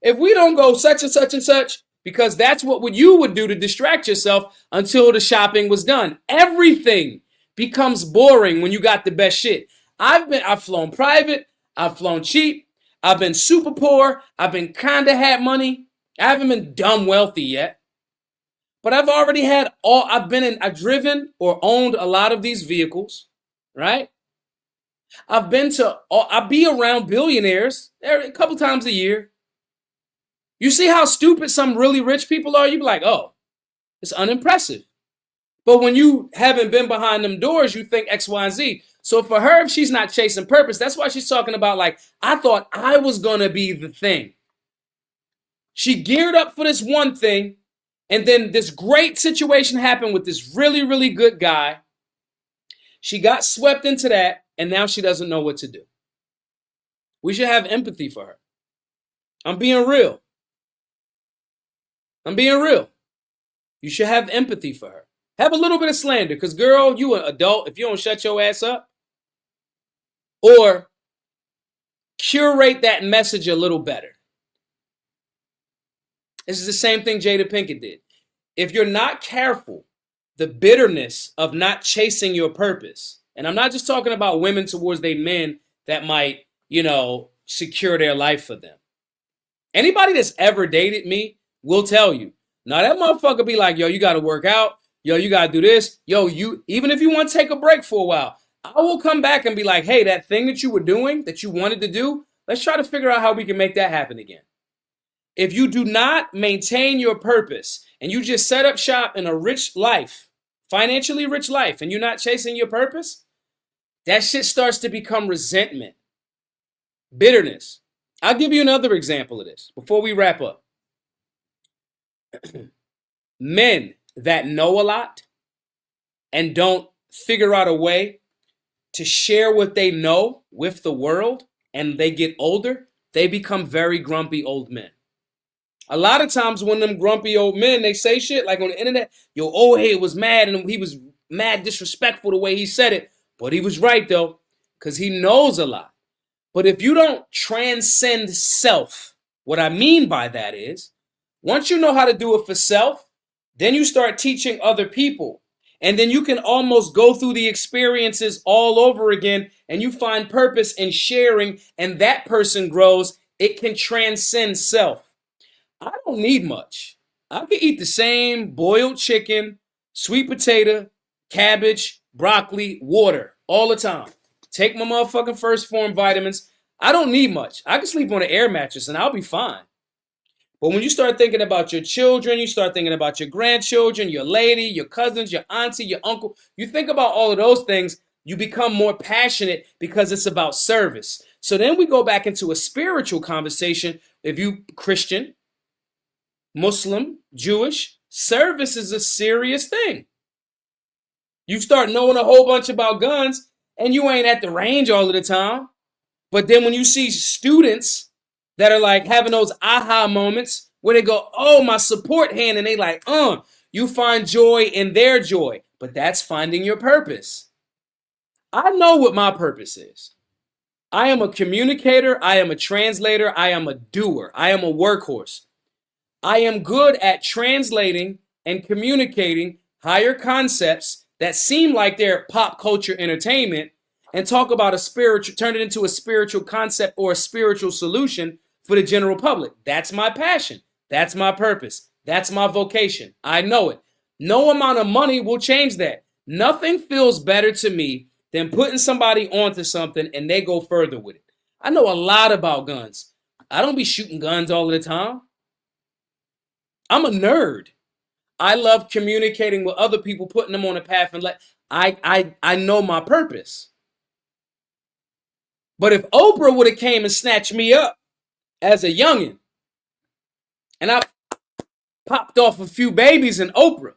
if we don't go such and such and such, because that's what you would do to distract yourself until the shopping was done. Everything becomes boring when you got the best shit. I've flown private, I've flown cheap, I've been super poor, I've been kinda had money. I haven't been dumb wealthy yet. But I've already had I've driven or owned a lot of these vehicles, right? I'll be around billionaires a couple times a year. You see how stupid some really rich people are? You be like, oh, it's unimpressive. But when you haven't been behind them doors, you think X, Y, and Z. So for her, if she's not chasing purpose, that's why she's talking about like, I thought I was going to be the thing. She geared up for this one thing, and then this great situation happened with this really, really good guy. She got swept into that, and now she doesn't know what to do. We should have empathy for her. I'm being real. You should have empathy for her. Have a little bit of slander, because girl, you an adult. If you don't shut your ass up, or curate that message a little better. This is the same thing Jada Pinkett did. If you're not careful, the bitterness of not chasing your purpose, and I'm not just talking about women towards their men that might, secure their life for them. Anybody that's ever dated me will tell you. Now that motherfucker be like, yo, you got to work out. Yo, you got to do this. Yo, even if you want to take a break for a while, I will come back and be like, hey, that thing that you were doing, that you wanted to do, let's try to figure out how we can make that happen again. If you do not maintain your purpose and you just set up shop in a rich life, financially rich life, and you're not chasing your purpose, that shit starts to become resentment, bitterness. I'll give you another example of this before we wrap up. Men that know a lot and don't figure out a way to share what they know with the world, and they get older, they become very grumpy old men. A lot of times when them grumpy old men, they say shit like on the internet, yo, old head was mad and he was mad disrespectful the way he said it, but he was right though, because he knows a lot. But if you don't transcend self, what I mean by that is, once you know how to do it for self, then you start teaching other people. And then you can almost go through the experiences all over again, and you find purpose in sharing, and that person grows. It can transcend self. I don't need much. I can eat the same boiled chicken, sweet potato, cabbage, broccoli, water all the time. Take my motherfucking first form vitamins. I don't need much. I can sleep on an air mattress and I'll be fine. But when you start thinking about your children, you start thinking about your grandchildren, your lady, your cousins, your auntie, your uncle, you think about all of those things, you become more passionate because it's about service. So then we go back into a spiritual conversation. If you Christian, Muslim, Jewish, service is a serious thing. You start knowing a whole bunch about guns and you ain't at the range all of the time. But then when you see students that are like having those aha moments where they go, oh, my support hand, and they like, you find joy in their joy. But that's finding your purpose. I know what my purpose is. I am a communicator. I am a translator. I am a doer. I am a workhorse. I am good at translating and communicating higher concepts that seem like they're pop culture entertainment and talk about turn it into a spiritual concept or a spiritual solution for the general public. That's my passion. That's my purpose. That's my vocation. I know it. No amount of money will change that. Nothing feels better to me than putting somebody onto something and they go further with it. I know a lot about guns. I don't be shooting guns all the time. I'm a nerd. I love communicating with other people, putting them on a path, and I know my purpose. But if Oprah would have came and snatched me up as a youngin', and I popped off a few babies in Oprah,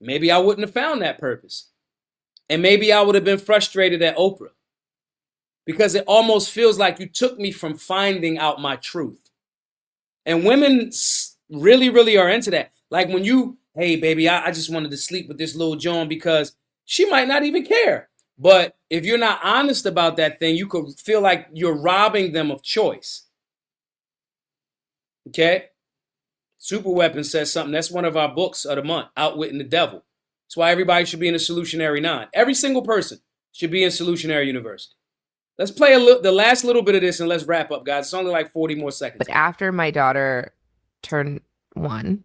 maybe I wouldn't have found that purpose. And maybe I would have been frustrated at Oprah, because it almost feels like you took me from finding out my truth. And women really, really are into that. Like when you, hey, baby, I just wanted to sleep with this little Joan, because she might not even care. But if you're not honest about that thing, you could feel like you're robbing them of choice. Okay? Superweapon says something. That's one of our books of the month, Outwitting the Devil. That's why everybody should be in a Solutionary 9. Every single person should be in Solutionary University. Let's play the last little bit of this and let's wrap up, guys. It's only like 40 more seconds. But after my daughter turned 1,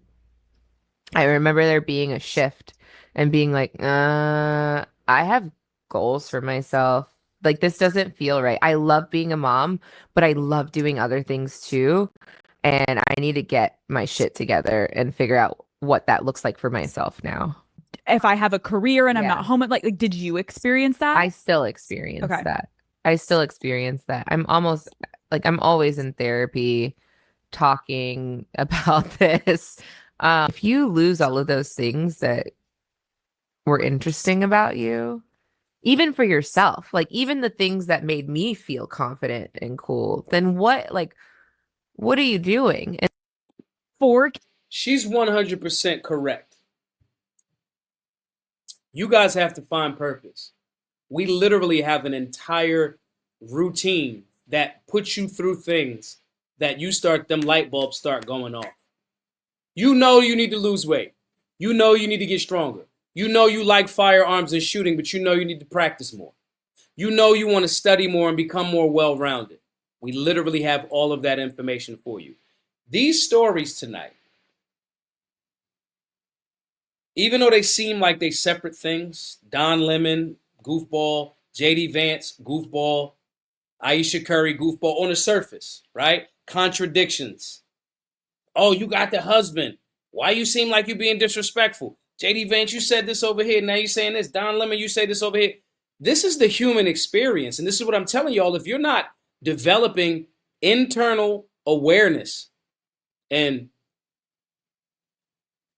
I remember there being a shift and being like, I have goals for myself. Like, this doesn't feel right. I love being a mom, but I love doing other things too. And I need to get my shit together and figure out what that looks like for myself now. If I have a career and I'm Yeah. not home, like did you experience that? I still experience Okay. that. I still experience that. I'm always in therapy talking about this. If you lose all of those things that were interesting about you, even for yourself, like even the things that made me feel confident and cool, then what are you doing? And She's 100% correct. You guys have to find purpose. We literally have an entire routine that puts you through things that them light bulbs start going off. You know you need to lose weight. You know you need to get stronger. You know you like firearms and shooting, but you know you need to practice more. You know you want to study more and become more well-rounded. We literally have all of that information for you. These stories tonight, even though they seem like they separate things, Don Lemon, goofball, JD Vance, goofball, Ayesha Curry, goofball, on the surface, right? Contradictions. Oh, you got the husband. Why you seem like you being disrespectful? JD Vance, you said this over here. Now you're saying this. Don Lemon, you say this over here. This is the human experience. And this is what I'm telling y'all. If you're not developing internal awareness and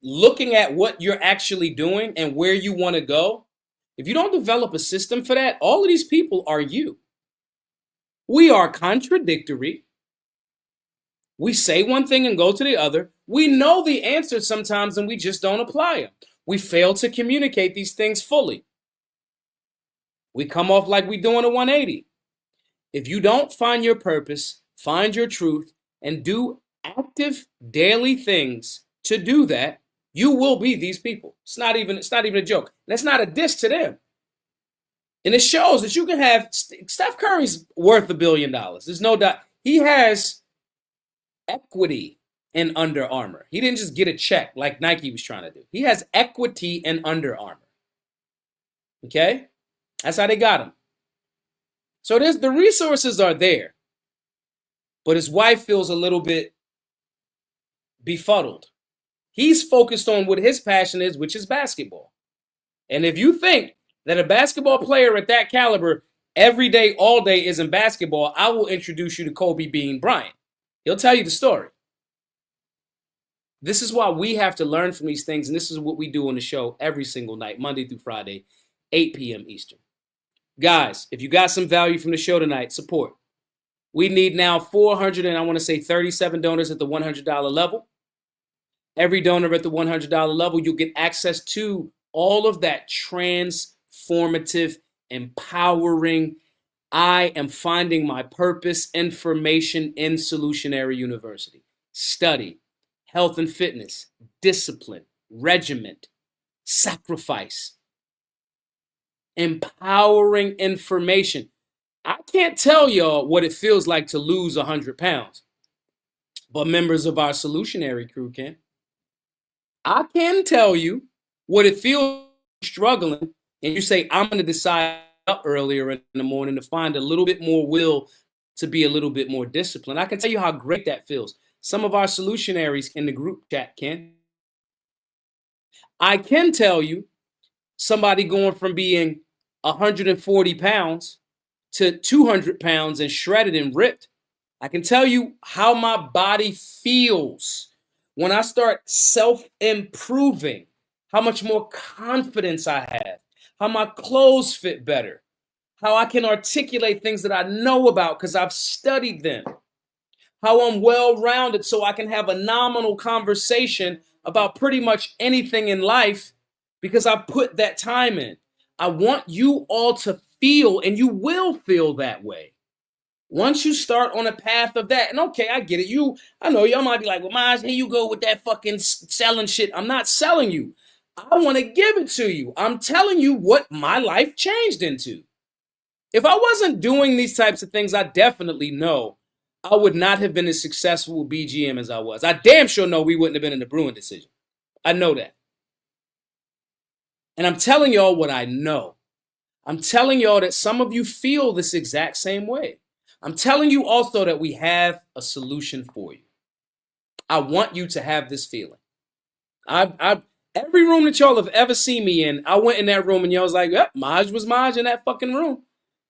looking at what you're actually doing and where you want to go, if you don't develop a system for that, all of these people are you. We are contradictory. We say one thing and go to the other. We know the answers sometimes and we just don't apply them. We fail to communicate these things fully. We come off like we're doing a 180. If you don't find your purpose, find your truth, and do active daily things to do that, you will be these people. It's not even a joke. That's not a diss to them. And it shows that you can have Steph Curry's worth $1 billion. There's no doubt. He has equity in Under Armour. He didn't just get a check like Nike was trying to do. He has equity in Under Armour. Okay? That's how they got him. So the resources are there. But his wife feels a little bit befuddled. He's focused on what his passion is, which is basketball. And if you think that a basketball player at that caliber every day, all day is in basketball, I will introduce you to Kobe Bean Bryant. He'll tell you the story. This is why we have to learn from these things, and this is what we do on the show every single night, Monday through Friday, 8 p.m. Eastern. Guys, if you got some value from the show tonight, support. We need now 37 donors at the $100 level. Every donor at the $100 level, you'll get access to all of that transformative, empowering, I am finding my purpose information in Solutionary University. Study, health and fitness, discipline, regiment, sacrifice, empowering information. I can't tell y'all what it feels like to lose 100 pounds, but members of our solutionary crew can. I can tell you what it feels like struggling, and you say, I'm going to decide up earlier in the morning to find a little bit more will to be a little bit more disciplined. I can tell you how great that feels. Some of our solutionaries in the group chat can. I can tell you somebody going from being 140 pounds to 200 pounds and shredded and ripped. I can tell you how my body feels when I start self-improving, how much more confidence I have, how my clothes fit better, how I can articulate things that I know about because I've studied them, how I'm well-rounded so I can have a nominal conversation about pretty much anything in life because I've put that time in. I want you all to feel, and you will feel that way. Once you start on a path of that, and okay, I get it. I know y'all might be like, well, Maj, here you go with that fucking selling shit. I'm not selling you. I want to give it to you. I'm telling you what my life changed into. If I wasn't doing these types of things, I definitely know I would not have been as successful with BGM as I was. I damn sure know we wouldn't have been in the Bruin decision. I know that. And I'm telling y'all what I know. I'm telling y'all that some of you feel this exact same way. I'm telling you also that we have a solution for you. I want you to have this feeling. Every room that y'all have ever seen me in, I went in that room and y'all was like, yep, Maj was Maj in that fucking room.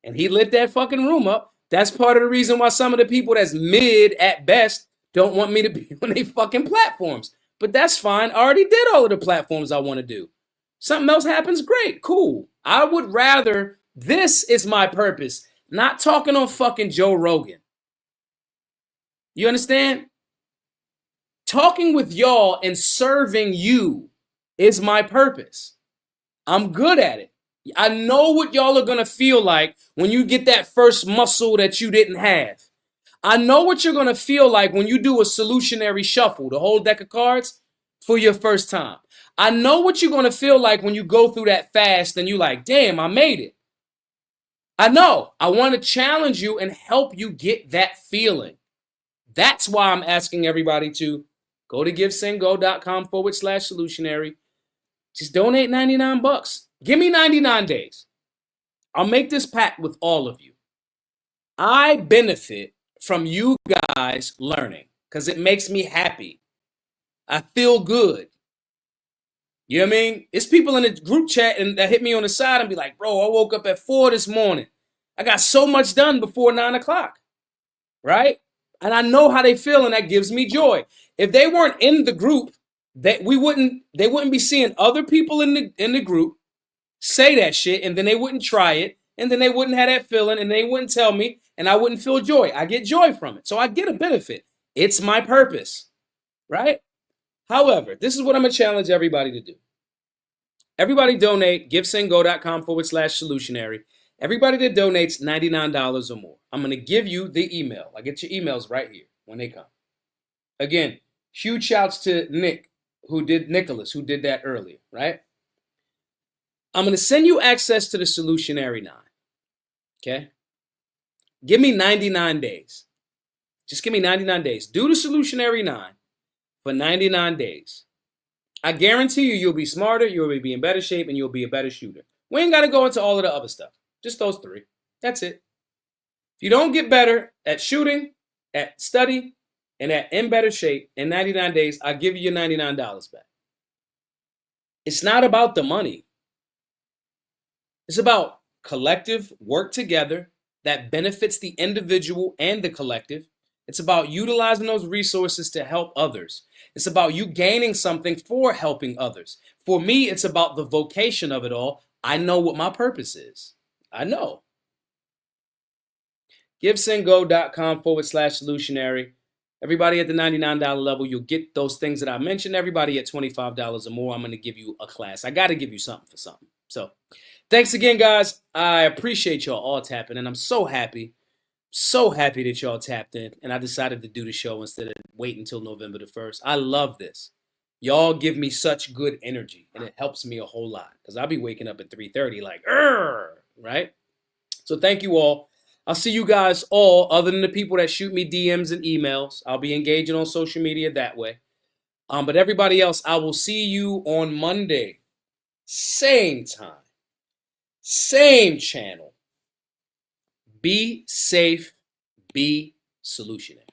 And he lit that fucking room up. That's part of the reason why some of the people that's mid at best don't want me to be on their fucking platforms. But that's fine. I already did all of the platforms I want to do. Something else happens, great, cool. I would rather, this is my purpose, not talking on fucking Joe Rogan. You understand? Talking with y'all and serving you is my purpose. I'm good at it. I know what y'all are going to feel like when you get that first muscle that you didn't have. I know what you're going to feel like when you do a solutionary shuffle, the whole deck of cards, for your first time. I know what you're going to feel like when you go through that fast and you're like, damn, I made it. I know. I want to challenge you and help you get that feeling. That's why I'm asking everybody to go to givesendgo.com/solutionary. Just donate 99 bucks. Give me 99 days. I'll make this pact with all of you. I benefit from you guys learning because it makes me happy. I feel good. You know what I mean? It's people in the group chat and that hit me on the side and be like, bro, I woke up at 4 this morning. I got so much done before 9 o'clock. Right? And I know how they feel, and that gives me joy. If they weren't in the group, they wouldn't be seeing other people in the group say that shit, and then they wouldn't try it, and then they wouldn't have that feeling, and they wouldn't tell me, and I wouldn't feel joy. I get joy from it. So I get a benefit. It's my purpose. Right? However, this is what I'm going to challenge everybody to do. Everybody donate, givesendgo.com/solutionary. Everybody that donates $99 or more, I'm going to give you the email. I get your emails right here when they come. Again, huge shouts to Nicholas, who did that earlier, right? I'm going to send you access to the Solutionary 9. Okay? Give me 99 days. Just give me 99 days. Do the Solutionary 9 for 99 days. I guarantee you'll be smarter, you'll be in better shape, and you'll be a better shooter. We ain't got to go into all of the other stuff. Just those 3. That's it. If you don't get better at shooting, at study, and at in better shape in 99 days, I'll give you your $99 back. It's not about the money. It's about collective work together that benefits the individual and the collective. It's about utilizing those resources to help others. It's about you gaining something for helping others. For me, it's about the vocation of it all. I know what my purpose is. I know. givesendgo.com/solutionary. Everybody at the $99 level, you'll get those things that I mentioned. Everybody at $25 or more, I'm going to give you a class. I got to give you something for something. So thanks again, guys. I appreciate y'all all tapping, and I'm so happy that y'all tapped in, and I decided to do the show instead of wait until November the 1st. I love this. Y'all give me such good energy, and it helps me a whole lot because I'll be waking up at 3:30 like, right? So thank you all. I'll see you guys all, other than the people that shoot me DMs and emails. I'll be engaging on social media that way. But everybody else, I will see you on Monday. Same time. Same channel. Be safe. Be solutionary.